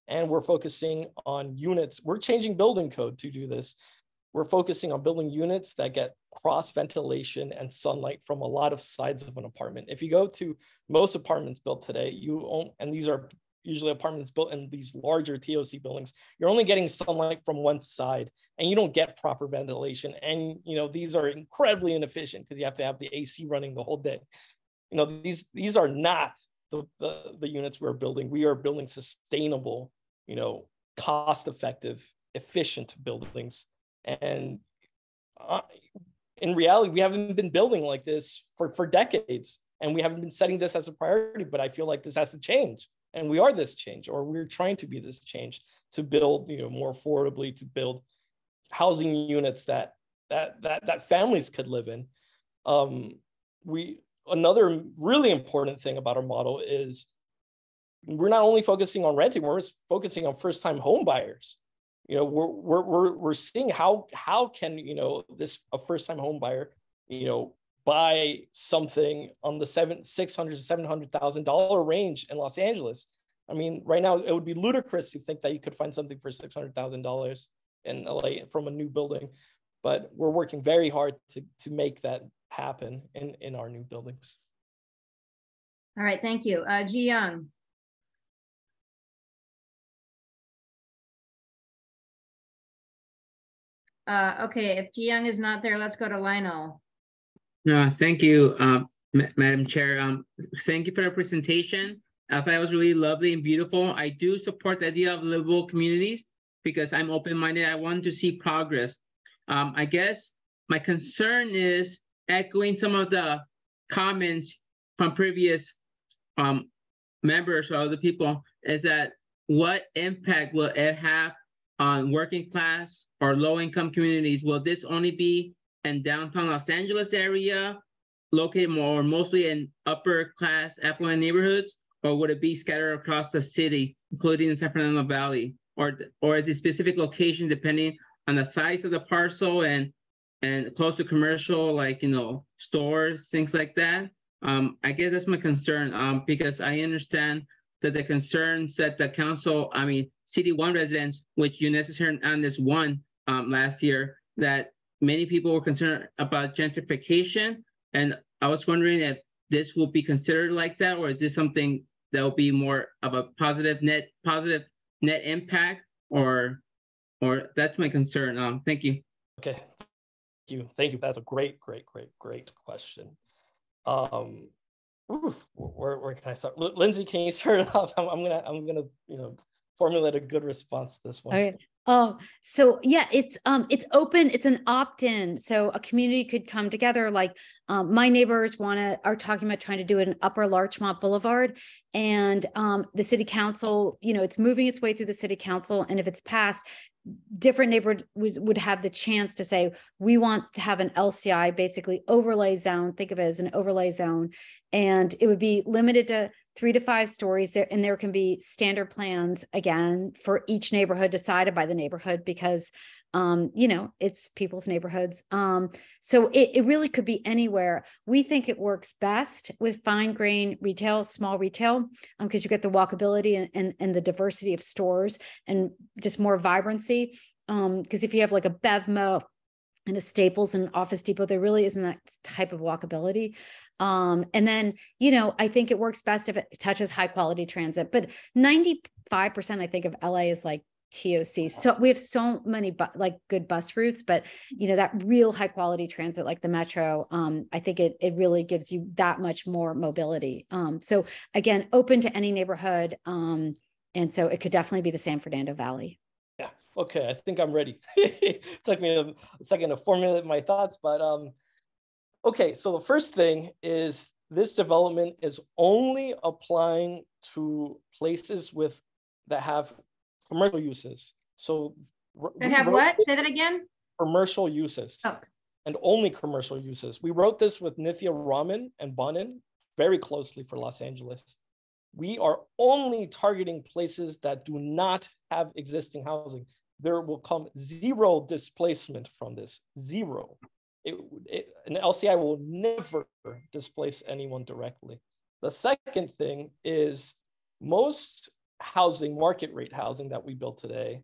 and we're focusing on units. We're changing building code to do this. We're focusing on building units that get cross ventilation and sunlight from a lot of sides of an apartment. If you go to most apartments built today, and these are usually apartments built in these larger TOC buildings, you're only getting sunlight from one side and you don't get proper ventilation. And, you know, these are incredibly inefficient because you have to have the AC running the whole day. You know, these are not the units we're building. We are building sustainable, you know, cost-effective, efficient buildings. And in reality, we haven't been building like this for decades, and we haven't been setting this as a priority, but I feel like this has to change. And we are this change, or we're trying to be this change to build, you know, more affordably, to build housing units that families could live in. Another really important thing about our model is we're not only focusing on renting, we're focusing on first-time home buyers. You know, we're seeing how can, you know, a first-time home buyer, you know, buy something on the $600,000 to $700,000 range in Los Angeles. I mean, right now it would be ludicrous to think that you could find something for $600,000 in LA from a new building, but we're working very hard to make that happen in our new buildings. All right, thank you. Ji Young. Okay, if Ji Young is not there, let's go to Lionel. Thank you, Madam Chair. Thank you for the presentation. I thought it was really lovely and beautiful. I do support the idea of livable communities because I'm open-minded. I want to see progress. I guess my concern is echoing some of the comments from previous members or other people, is that what impact will it have on working class or low-income communities? Will this only be in downtown Los Angeles area, located more mostly in upper class affluent neighborhoods, or would it be scattered across the city, including the San Fernando Valley? Or is it specific location depending on the size of the parcel and close to commercial, like, you know, stores, things like that? I guess that's my concern, because I understand that the concerns that the council, I mean, CD1 residents, which you necessarily on this one last year, that many people were concerned about gentrification. And I was wondering if this will be considered like that, or is this something that will be more of a positive net impact, or that's my concern. Thank you. Okay, thank you. That's a great question. Where can I start? Lindsay, can you start it off? I'm gonna you know, formulate a good response to this one. All right. So yeah, it's open, it's an opt-in. So a community could come together, like my neighbors are talking about trying to do an Upper Larchmont Boulevard, and the city council, you know, it's moving its way through the city council. And if it's passed, different neighborhoods would have the chance to say, we want to have an LCI, basically overlay zone, think of it as an overlay zone. And it would be limited to 3 to 5 stories there. And there can be standard plans again for each neighborhood decided by the neighborhood, because you know, it's people's neighborhoods. So it really could be anywhere. We think it works best with fine grain retail, small retail, because you get the walkability and the diversity of stores and just more vibrancy. Because if you have like a BevMo and a Staples and an Office Depot, there really isn't that type of walkability. And then, you know, I think it works best if it touches high quality transit, but 95%, I think, of LA is like TOC. So we have so many like good bus routes, but you know, that real high quality transit like the metro, I think it really gives you that much more mobility. So again, open to any neighborhood. And so it could definitely be the San Fernando Valley. Yeah. Okay. I think I'm ready. It took me a second to formulate my thoughts, but okay. So the first thing is this development is only applying to places that have commercial uses. So They have what? Say that again? Commercial uses. Oh. And only commercial uses. We wrote this with Nithya Raman and Bonin very closely for Los Angeles. We are only targeting places that do not have existing housing. There will come zero displacement from this, zero. An LCI will never displace anyone directly. The second thing is most housing, market rate housing that we build today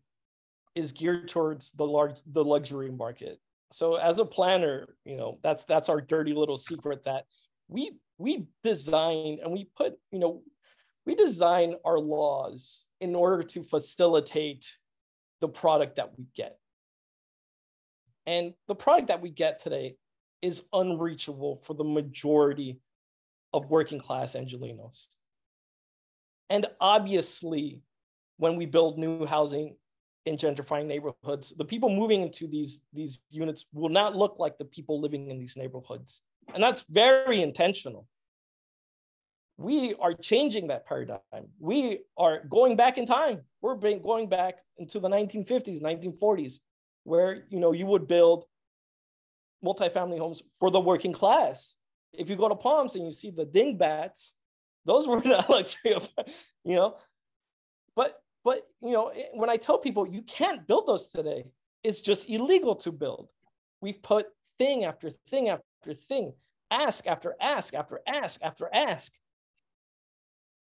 is geared towards the luxury market. So as a planner, you know, that's our dirty little secret that we design and we put, you know, we design our laws in order to facilitate the product that we get. And the product that we get today is unreachable for the majority of working class Angelenos. And obviously, when we build new housing in gentrifying neighborhoods, the people moving into these units will not look like the people living in these neighborhoods. And that's very intentional. We are changing that paradigm. We are going back in time. We're going back into the 1950s, 1940s, where, you know, you would build multifamily homes for the working class. If you go to Palms and you see the dingbats, those were not luxury, you know. But you know, when I tell people you can't build those today, it's just illegal to build. We've put thing after thing after thing, ask after ask after ask after ask,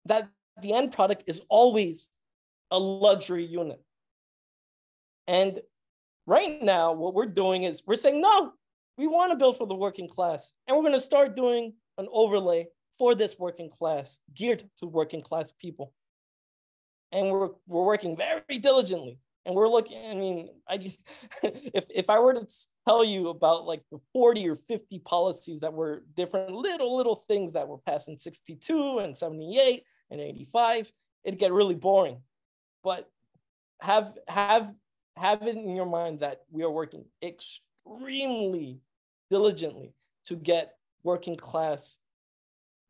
that the end product is always a luxury unit. And right now, what we're doing is we're saying, no, we want to build for the working class. And we're going to start doing an overlay for this working class, geared to working class people. And we're working very diligently. And we're looking, I mean, if I were to tell you about like the 40 or 50 policies that were different little things that were passed in 62 and 78 and 85, it'd get really boring. But have it in your mind that we are working extremely diligently to get working class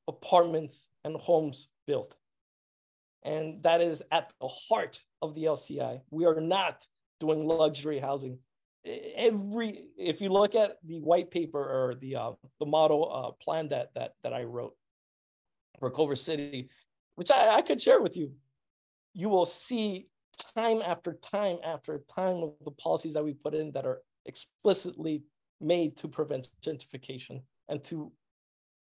apartments and homes built. And that is at the heart of the LCI. We are not doing luxury housing. If you look at the white paper or the model plan that I wrote for Culver City, which I could share with you, you will see time after time after time of the policies that we put in that are explicitly made to prevent gentrification and to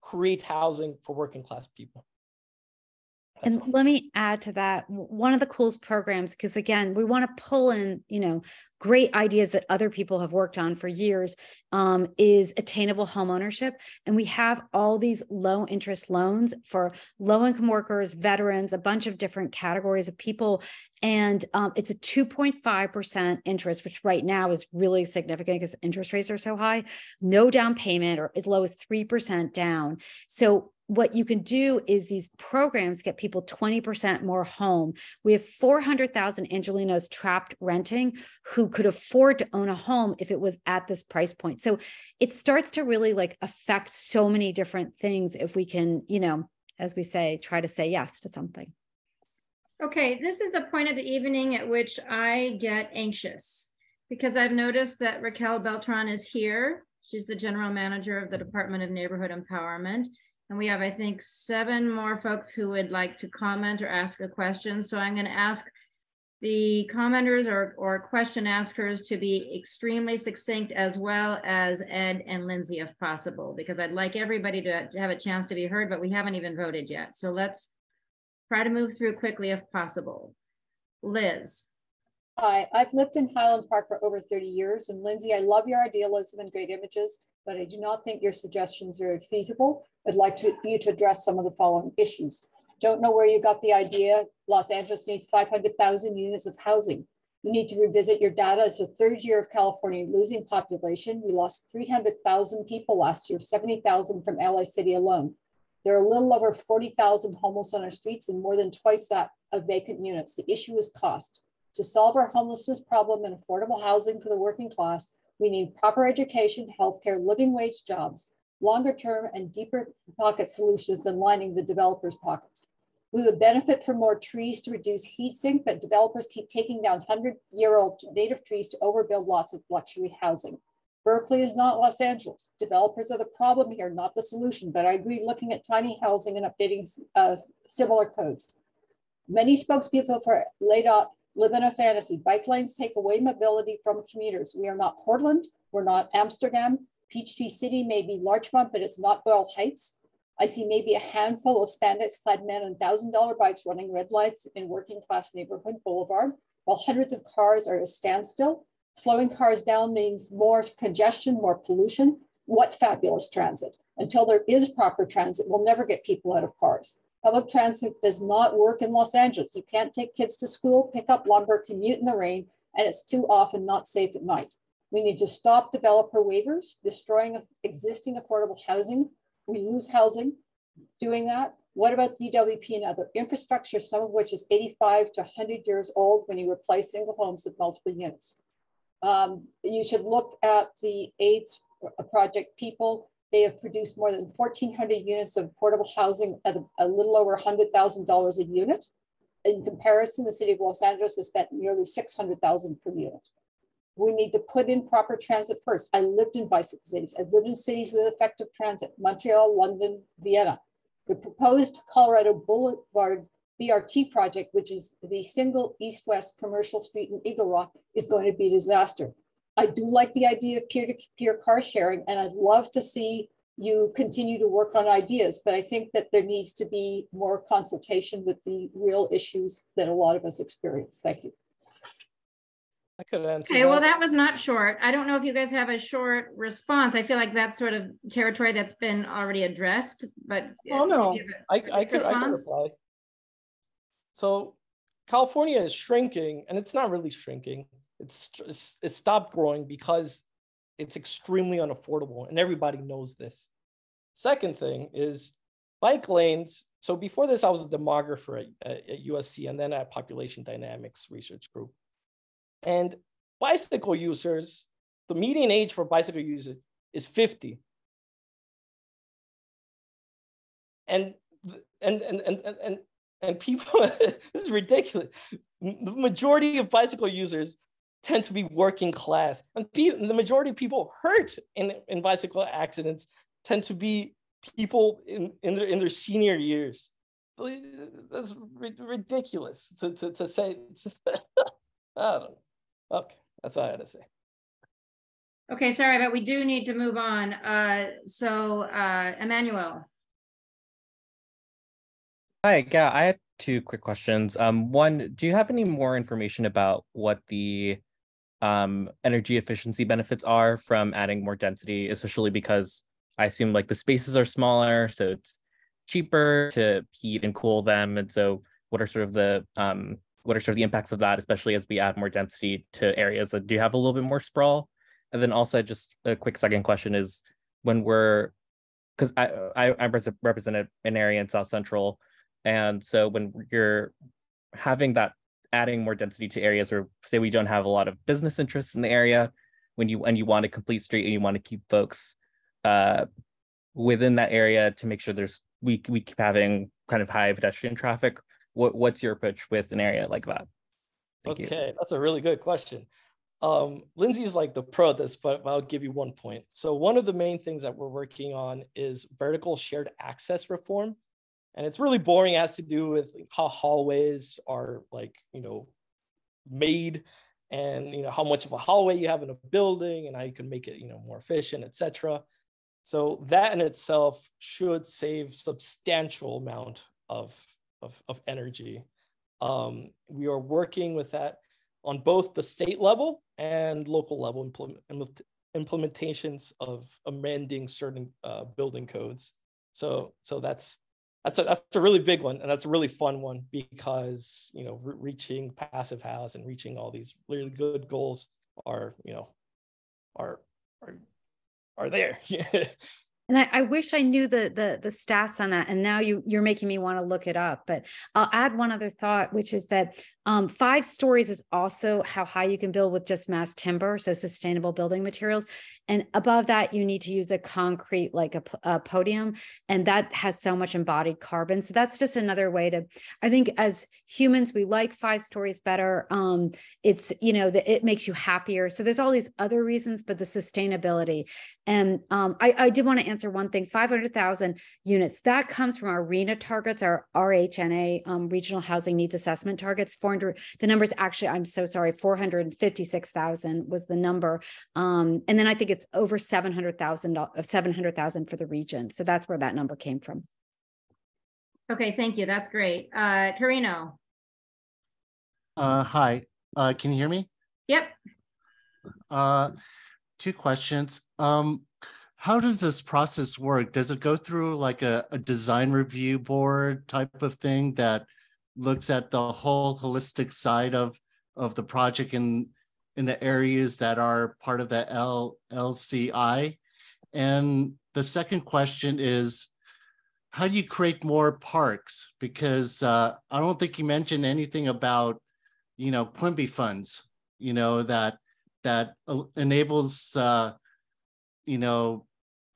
create housing for working class people. And let me add to that, one of the coolest programs, because again, we want to pull in, you know, great ideas that other people have worked on for years, is attainable home ownership. And we have all these low interest loans for low income workers, veterans, a bunch of different categories of people. And it's a 2.5% interest, which right now is really significant because interest rates are so high, no down payment or as low as 3% down. So what you can do is these programs get people 20% more home. We have 400,000 Angelenos trapped renting who could afford to own a home if it was at this price point. So it starts to really like affect so many different things if we can, you know, as we say, try to say yes to something. Okay, this is the point of the evening at which I get anxious because I've noticed that Raquel Beltran is here. She's the general manager of the Department of Neighborhood Empowerment. And we have, I think, 7 more folks who would like to comment or ask a question. So I'm going to ask the commenters or question askers to be extremely succinct, as well as Ed and Lindsay if possible, because I'd like everybody to have a chance to be heard, but we haven't even voted yet. So let's try to move through quickly if possible. Liz. Hi, I've lived in Highland Park for over 30 years. And Lindsay, I love your idealism and great images, but I do not think your suggestions are feasible. I'd like you to address some of the following issues. Don't know where you got the idea. Los Angeles needs 500,000 units of housing. You need to revisit your data. It's the 3rd year of California losing population. We lost 300,000 people last year, 70,000 from LA City alone. There are a little over 40,000 homeless on our streets and more than twice that of vacant units. The issue is cost. To solve our homelessness problem and affordable housing for the working class, we need proper education, healthcare, living wage jobs, longer term and deeper pocket solutions than lining the developers' pockets. We would benefit from more trees to reduce heat sink, but developers keep taking down 100-year-old native trees to overbuild lots of luxury housing. Berkeley is not Los Angeles. Developers are the problem here, not the solution, but I agree looking at tiny housing and updating similar codes. Many spokespeople for LADOT live in a fantasy. Bike lanes take away mobility from commuters. We are not Portland, we're not Amsterdam. Peachtree City may be Larchmont, but it's not Boyle Heights. I see maybe a handful of spandex-clad men on $1,000 bikes running red lights in working class neighborhood boulevard, while hundreds of cars are at a standstill. Slowing cars down means more congestion, more pollution. What fabulous transit. Until there is proper transit, we'll never get people out of cars. Public transit does not work in Los Angeles. You can't take kids to school, pick up lumber, commute in the rain, and it's too often not safe at night. We need to stop developer waivers, destroying existing affordable housing. We lose housing doing that. What about DWP and other infrastructure, some of which is 85 to 100 years old when you replace single homes with multiple units? You should look at the AIDS project people. They have produced more than 1,400 units of affordable housing at a little over $100,000 a unit. In comparison, the city of Los Angeles has spent nearly $600,000 per unit. We need to put in proper transit first. I lived in bicycle cities. I've lived in cities with effective transit, Montreal, London, Vienna. The proposed Colorado Boulevard BRT project, which is the single east-west commercial street in Eagle Rock, is going to be a disaster. I do like the idea of peer-to-peer car sharing, and I'd love to see you continue to work on ideas, but I think that there needs to be more consultation with the real issues that a lot of us experience. Thank you. I could answer. Okay, well, that was not short. I don't know if you guys have a short response. I feel like that's sort of territory that's been already addressed, but oh no, I could reply. So California is shrinking, and it's not really shrinking. It's stopped growing because it's extremely unaffordable, and everybody knows this. Second thing is bike lanes. So before this, I was a demographer at USC and then at Population Dynamics Research Group. And bicycle users, the median age for bicycle users is 50. And people, this is ridiculous. The majority of bicycle users tend to be working class. And the majority of people hurt in bicycle accidents tend to be people in their senior years. That's ridiculous to say. I don't know. Okay, that's all I had to say. Okay, sorry, but we do need to move on. Emmanuel. Hi, yeah, I had two quick questions. One, do you have any more information about what the energy efficiency benefits are from adding more density, especially because I assume like the spaces are smaller, so it's cheaper to heat and cool them. And so what are sort of the impacts of that, especially as we add more density to areas that do have a little bit more sprawl? And then also just a quick second question is when because I represent an area in South Central. And so when you're having that, adding more density to areas where say we don't have a lot of business interests in the area, when you want a complete street and you want to keep folks within that area to make sure we keep having kind of high pedestrian traffic, what's your approach with an area like that? Thank you. That's a really good question. Lindsay is like the pro at this, but I'll give you 1 point. So one of the main things that we're working on is vertical shared access reform. And it's really boring. It has to do with how hallways are made and, how much of a hallway you have in a building and how you can make it, more efficient, et cetera. So that in itself should save substantial amount of energy. We are working with that on both the state level and local level implementations of amending certain building codes. So that's a really big one, and that's a really fun one because reaching passive house and reaching all these really good goals are there. And I wish I knew the stats on that. And now you're making me want to look it up. But I'll add one other thought, which is that 5 stories is also how high you can build with just mass timber, so sustainable building materials. And above that, you need to use a concrete, like a podium, and that has so much embodied carbon. So that's just another way to, I think as humans, we like 5 stories better. It's, you know, it makes you happier. So there's all these other reasons, but the sustainability. And I did want to answer one thing, 500,000 units, that comes from our RHNA targets, our RHNA, Regional Housing Needs Assessment targets. The number's actually, I'm so sorry, 456,000 was the number. And then I think it's over 700,000 for the region. So that's where that number came from. Okay, thank you. That's great. Carino. Hi, can you hear me? Yep. 2 questions. How does this process work? Does it go through like a design review board type of thing that looks at the whole holistic side of the project in the areas that are part of the LCI? And the second question is, how do you create more parks? Because I don't think you mentioned anything about, you know, Quimby funds, you know, that enables, you know,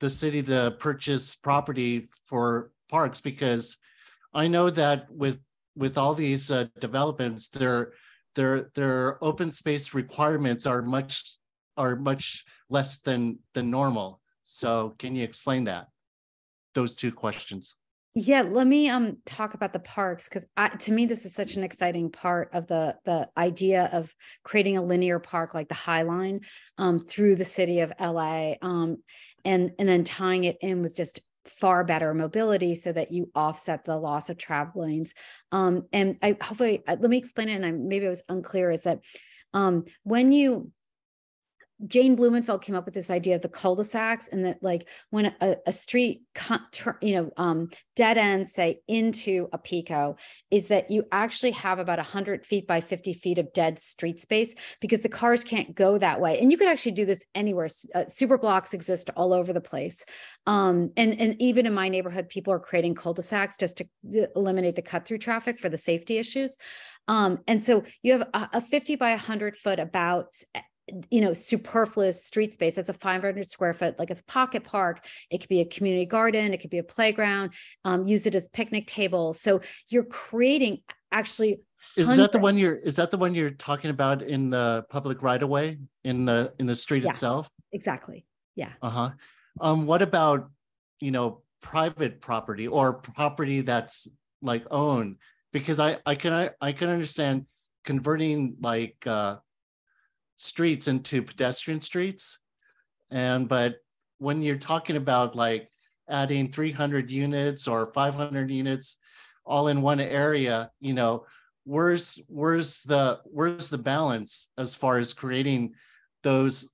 the city to purchase property for parks, because I know that with all these developments, their open space requirements are much less than normal. So can you explain that? Those 2 questions. Yeah, let me talk about the parks, because to me this is such an exciting part of the idea of creating a linear park like the High Line through the city of LA, and then tying it in with just far better mobility so that you offset the loss of travel lanes. And I hopefully let me explain it, and maybe I was unclear, is that when Jane Blumenfeld came up with this idea of the cul-de-sacs, and that like when a street, dead ends, say, into a Pico, is that you actually have about 100 feet by 50 feet of dead street space, because the cars can't go that way. And you could actually do this anywhere. Super blocks exist all over the place. And even in my neighborhood, people are creating cul-de-sacs just to eliminate the cut-through traffic for the safety issues. And so you have a 50 by 100 foot about, you know, superfluous street space. That's a 500 square foot, like it's a pocket park. It could be a community garden. It could be a playground. Use it as picnic tables. So you're creating actually. Is that the one you're talking about in the public right of way in the street itself? Exactly. Yeah. What about, you know, private property or property that's like owned? Because I can understand converting like streets into pedestrian streets, but when you're talking about like adding 300 units or 500 units all in one area, you know, where's the balance as far as creating those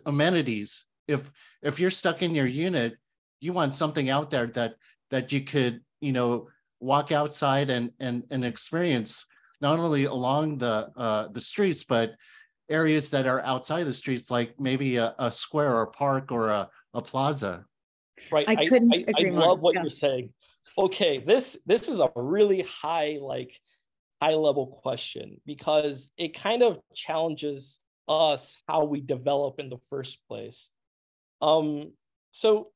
amenities? If you're stuck in your unit, you want something out there that you could, you know, walk outside and experience, not only along the streets, but areas that are outside the streets, like maybe a square or a park or a plaza. Right. I love what you're saying. Okay, this is a really high level question, because it kind of challenges us how we develop in the first place. So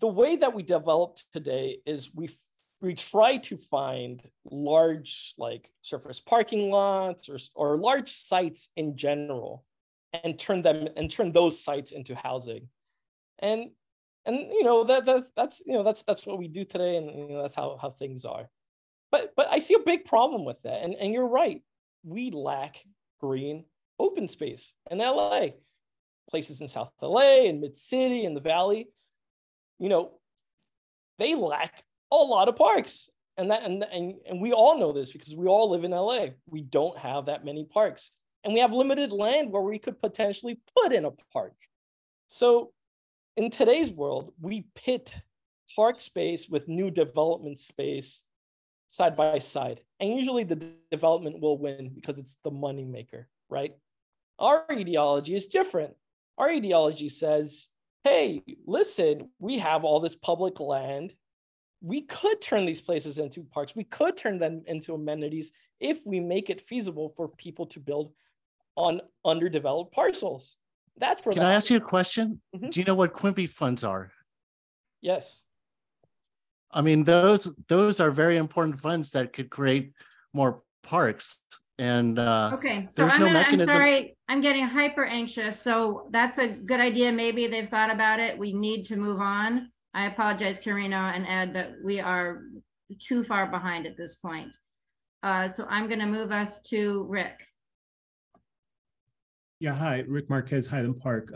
the way that we develop today is we try to find large like surface parking lots or large sites in general, and turn those sites into housing. And you know that's what we do today, and you know that's how things are. But I see a big problem with that. And you're right. We lack green open space in LA. Places in South LA and Mid-City and the Valley, you know, they lack a lot of parks. And we all know this because we all live in LA. We don't have that many parks. And we have limited land where we could potentially put in a park. So in today's world, we pit park space with new development space side by side. And usually the development will win because it's the money maker, right? Our ideology is different. Our ideology says, hey, listen, we have all this public land. we could turn these places into parks. We could turn them into amenities if we make it feasible for people to build on underdeveloped parcels. That's for Can I ask you a question? Mm-hmm. Do you know what Quimby funds are? Yes. I mean, those are very important funds that could create more parks. And okay, so there's no mechanism. I'm sorry, I'm getting hyper anxious. So that's a good idea. Maybe they've thought about it. We need to move on. I apologize, Karina and Ed, but we are too far behind at this point. So I'm going to move us to Rick. Yeah, hi, Rick Marquez, Highland Park.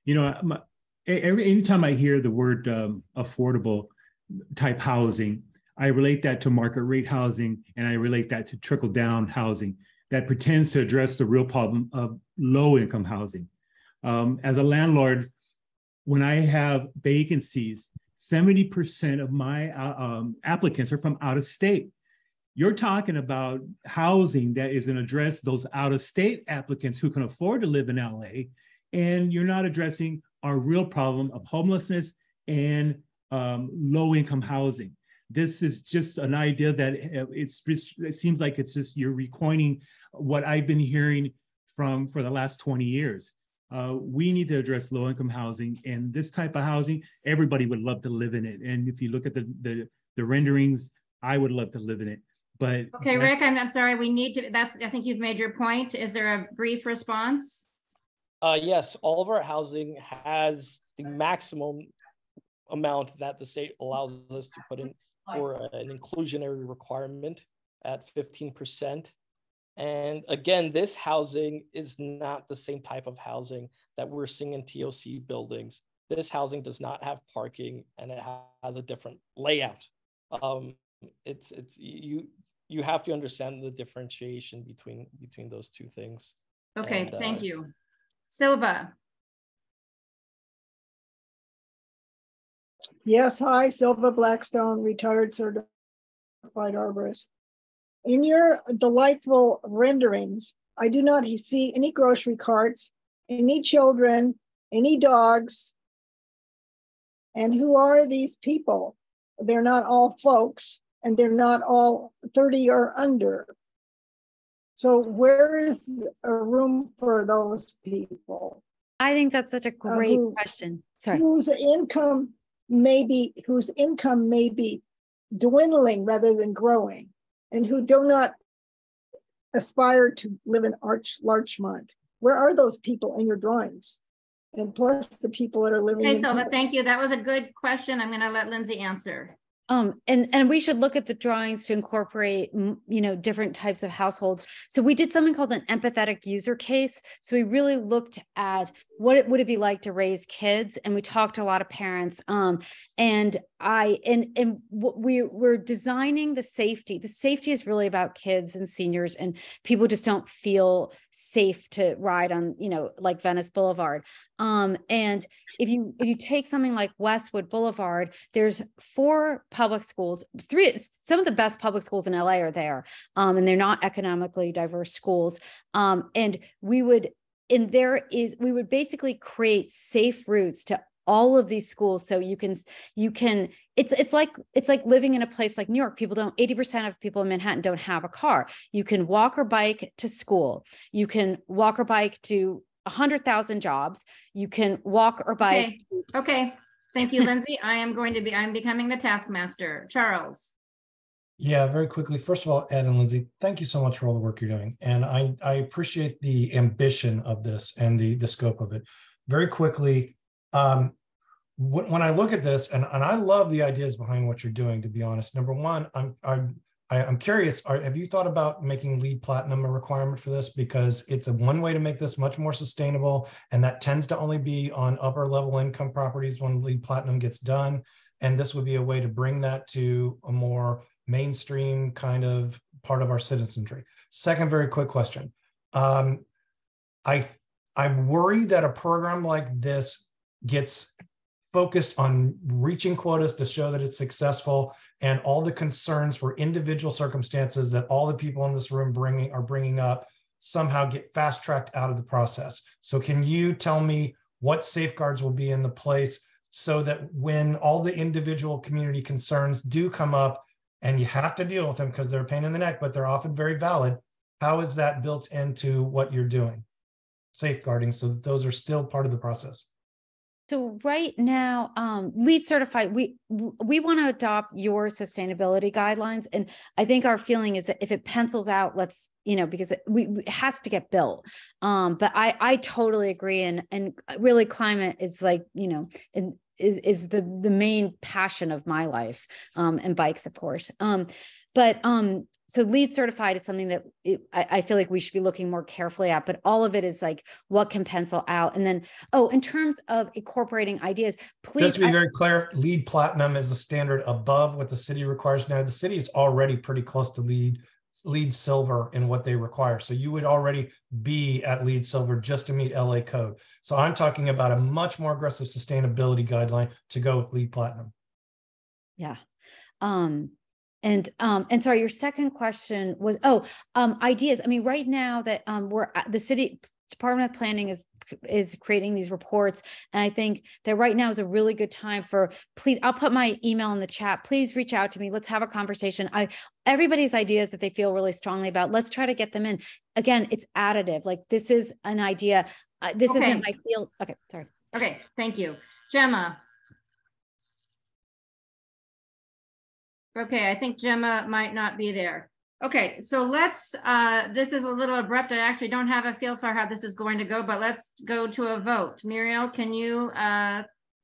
You know, anytime I hear the word affordable type housing, I relate that to market rate housing, and I relate that to trickle down housing that pretends to address the real problem of low income housing. As a landlord, when I have vacancies, 70% of my applicants are from out of state. You're talking about housing that is going to address those out of state applicants who can afford to live in LA, and you're not addressing our real problem of homelessness and low income housing. This is just an idea that it seems like it's just you're recoining what I've been hearing for the last 20 years. We need to address low income housing, and this type of housing, everybody would love to live in it. And if you look at the renderings, I would love to live in it. But okay, Rick, I'm sorry. We need to. I think you've made your point. Is there a brief response? Yes, all of our housing has the maximum amount that the state allows us to put in for an inclusionary requirement at 15%. And again, this housing is not the same type of housing that we're seeing in TOC buildings. This housing does not have parking, and it has a different layout. You have to understand the differentiation between those two things. Okay, and, thank you. Silva. Yes, hi, Silva Blackstone, retired certified arborist. In your delightful renderings, I do not see any grocery carts, any children, any dogs. And who are these people? They're not all folks, and they're not all 30 or under. So where is a room for those people? I think that's such a great question. Sorry. Whose income may be dwindling rather than growing, and who do not aspire to live in Larchmont. Where are those people in your drawings? And plus the people that are living in Silva, tents. thank you. That was a good question. I'm going to let Lindsay answer. And we should look at the drawings to incorporate, different types of households. So we did something called an empathetic user case. So we really looked at what would it be like to raise kids, and we talked to a lot of parents. And we're designing the safety. The safety is really about kids and seniors, and people just don't feel safe to ride on, like Venice Boulevard. And if you take something like Westwood Boulevard, there's 4 public schools, some of the best public schools in LA are there, and they're not economically diverse schools. And we would basically create safe routes to all of these schools. So it's like living in a place like New York. 80% of people in Manhattan don't have a car. You can walk or bike to school. You can walk or bike to 100,000 jobs. You can walk or bike. Okay. Thank you, Lindsay. I'm becoming the taskmaster. Charles. Yeah, very quickly. First of all, Ed and Lindsay, thank you so much for all the work you're doing. And I appreciate the ambition of this and the scope of it. Very quickly, when I look at this, and I love the ideas behind what you're doing, to be honest. Number one, I'm curious, have you thought about making LEED Platinum a requirement for this? Because it's one way to make this much more sustainable, and that tends to only be on upper level income properties when LEED Platinum gets done. And this would be a way to bring that to a more mainstream kind of part of our citizenry. Second, very quick question. I'm worried that a program like this gets focused on reaching quotas to show that it's successful, and all the concerns for individual circumstances that all the people in this room are bringing up somehow get fast-tracked out of the process. So can you tell me what safeguards will be in the place so that when all the individual community concerns do come up and you have to deal with them because they're a pain in the neck, but they're often very valid, how is that built into what you're doing? Safeguarding so that those are still part of the process. So right now, LEED certified, we want to adopt your sustainability guidelines. And I think our feeling is that if it pencils out, let's, because it has to get built. But I totally agree. And really climate is like, is the main passion of my life, and bikes, of course. So LEED certified is something that I feel like we should be looking more carefully at, but all of it is like what can pencil out. And then, in terms of incorporating ideas, please. Just to be very clear, LEED Platinum is a standard above what the city requires now. The city is already pretty close to LEED Silver in what they require. So you would already be at LEED Silver just to meet LA code. So I'm talking about a much more aggressive sustainability guideline to go with LEED Platinum. Yeah. And sorry, your second question was, ideas. I mean, right now that the city Department of Planning is creating these reports. And I think that right now is a really good time please, I'll put my email in the chat. Please reach out to me. Let's have a conversation. Everybody's ideas that they feel really strongly about, let's try to get them in. Again, it's additive. Like this is an idea. This isn't my field. Okay, sorry. Okay, thank you. Gemma. Okay, I think Gemma might not be there. Okay, so let's, this is a little abrupt. I actually don't have a feel for how this is going to go, but let's go to a vote. Muriel, can you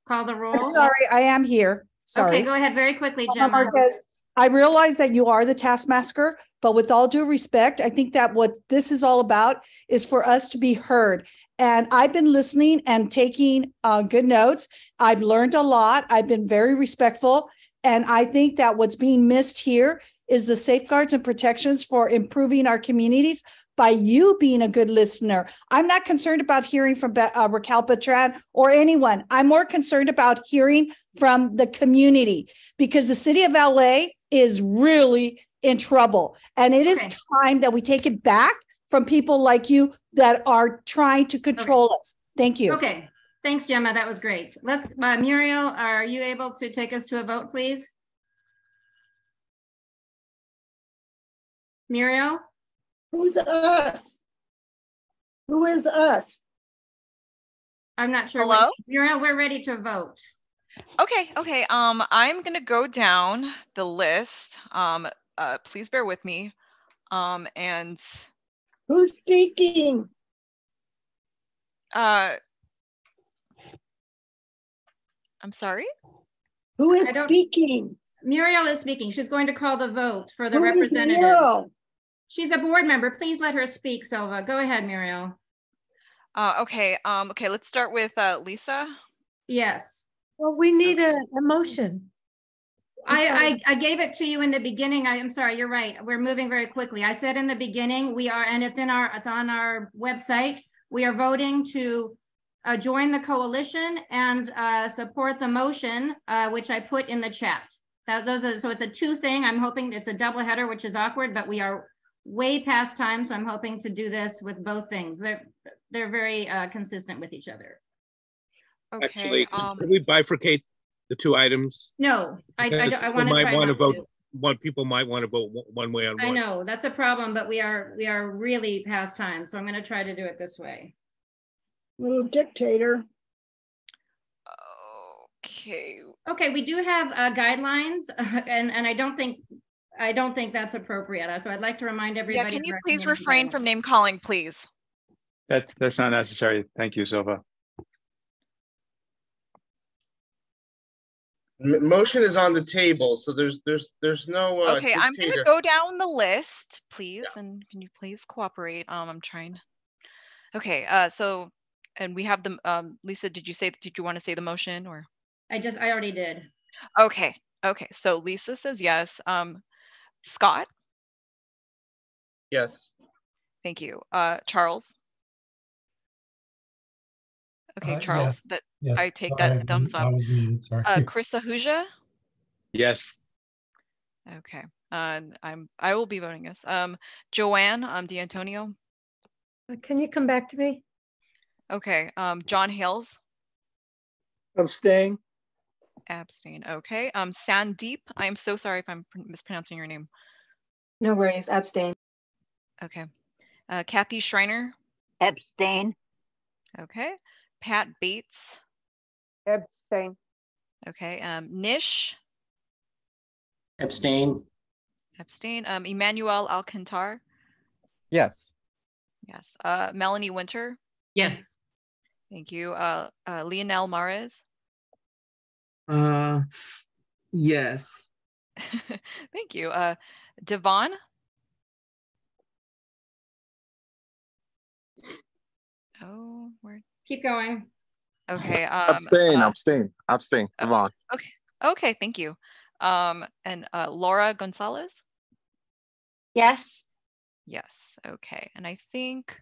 call the roll? I'm sorry, I am here. Sorry. Okay, go ahead very quickly, Gemma. Marquez, I realize that you are the taskmaster, but with all due respect, I think that what this is all about is for us to be heard. And I've been listening and taking good notes. I've learned a lot. I've been very respectful. And I think that what's being missed here is the safeguards and protections for improving our communities by you being a good listener. I'm not concerned about hearing from Raquel Beltran or anyone. I'm more concerned about hearing from the community because the city of LA is really in trouble. And it is time that we take it back from people like you that are trying to control us. Thank you. Okay. Thanks, Gemma. That was great. Let's, Muriel, are you able to take us to a vote, please? Muriel? Who's us? Who is us? I'm not sure. Hello? Muriel, we're ready to vote. Okay. I'm gonna go down the list. Please bear with me. And who's speaking? I'm sorry? Who is speaking? Muriel is speaking. She's going to call the vote for the representative. She's a board member. Please let her speak, Silva. Go ahead, Muriel. Okay, let's start with Lisa. Yes. Well, we need a motion. I gave it to you in the beginning. I'm sorry, you're right. We're moving very quickly. I said in the beginning, we are, and it's on our website. We are voting to join the coalition and support the motion, which I put in the chat. So it's a two thing. I'm hoping it's a double header, which is awkward, but we are way past time. So I'm hoping to do this with both things. They're very consistent with each other. Okay. Actually, can we bifurcate the two items? No, I want to try not vote. to. One people might want to vote one way on one. I know that's a problem, but we are really past time. So I'm going to try to do it this way. Little dictator. Okay, we do have guidelines, and I don't think that's appropriate. So I'd like to remind everybody. Yeah, can you please refrain from name calling, please? That's not necessary. Thank you, Silva. Motion is on the table, so there's no. Okay, I'm going to go down the list, please, and can you please cooperate? I'm trying. Okay, so, and we have the Lisa. Did you want to say the motion or? I already did. Okay. So Lisa says yes. Scott. Yes. Thank you. Charles. Okay, Charles. Yes. Yes. I take that thumbs up. I was muted, sorry. Chris Ahuja. Yes. Okay. I will be voting yes. Joanne D'Antonio. Can you come back to me? Okay. John Hales. Abstain. Abstain. Okay. Sandeep, I'm so sorry if I'm mispronouncing your name. No worries. Abstain. Okay. Kathy Schreiner. Abstain. Okay. Pat Bates. Abstain. Okay. Nish. Abstain. Abstain. Emmanuel Alcantar. Yes. Yes. Melanie Winter. Yes. Thank you. Leonel Mares. Yes. Thank you. Devon. Oh, where? Keep going. Okay. Abstain. Devon. Okay. Okay. Thank you. And Laura Gonzalez. Yes. Yes. Okay. And I think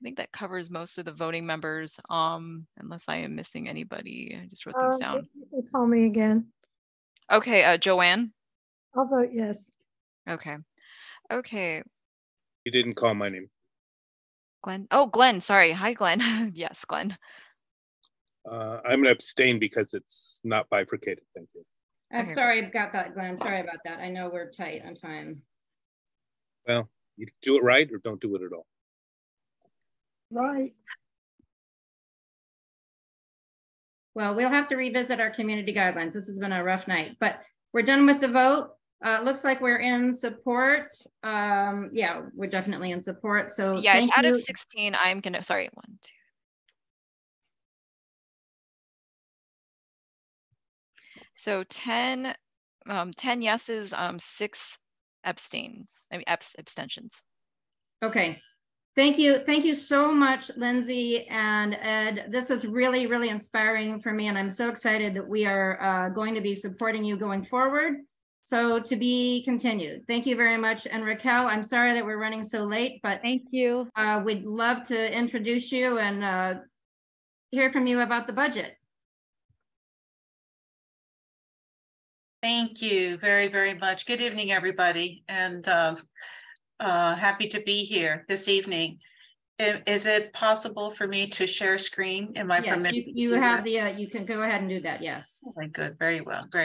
that covers most of the voting members. Unless I am missing anybody. I just wrote these down. You can call me again. Okay. Joanne. I'll vote yes. Okay. Okay. You didn't call my name. Glenn. Oh, Glenn. Sorry. Hi, Glenn. Yes, Glenn. I'm going to abstain because it's not bifurcated. Thank you. I'm Okay. sorry, got that, Glenn. Sorry about that. I know we're tight on time. Well, you do it right or don't do it at all. Right. Well, we'll have to revisit our community guidelines. This has been a rough night, but we're done with the vote. Looks like we're in support. Yeah, we're definitely in support. So Yeah, thank out you. of 16, I'm gonna, sorry, 1, 2. So 10 yeses, 6 abstains, I mean abstentions. Okay. Thank you. Thank you so much, Lindsay and Ed. This was really, really inspiring for me. And I'm so excited that we are going to be supporting you going forward. So to be continued. Thank you very much. And Raquel, I'm sorry that we're running so late, but thank you. We'd love to introduce you and hear from you about the budget. Thank you very, very much. Good evening, everybody. And happy to be here this evening. Is it possible for me to share screen? Am I permitted? Yes, you have the, you can go ahead and do that. Yes. Okay, good. Very well. Great.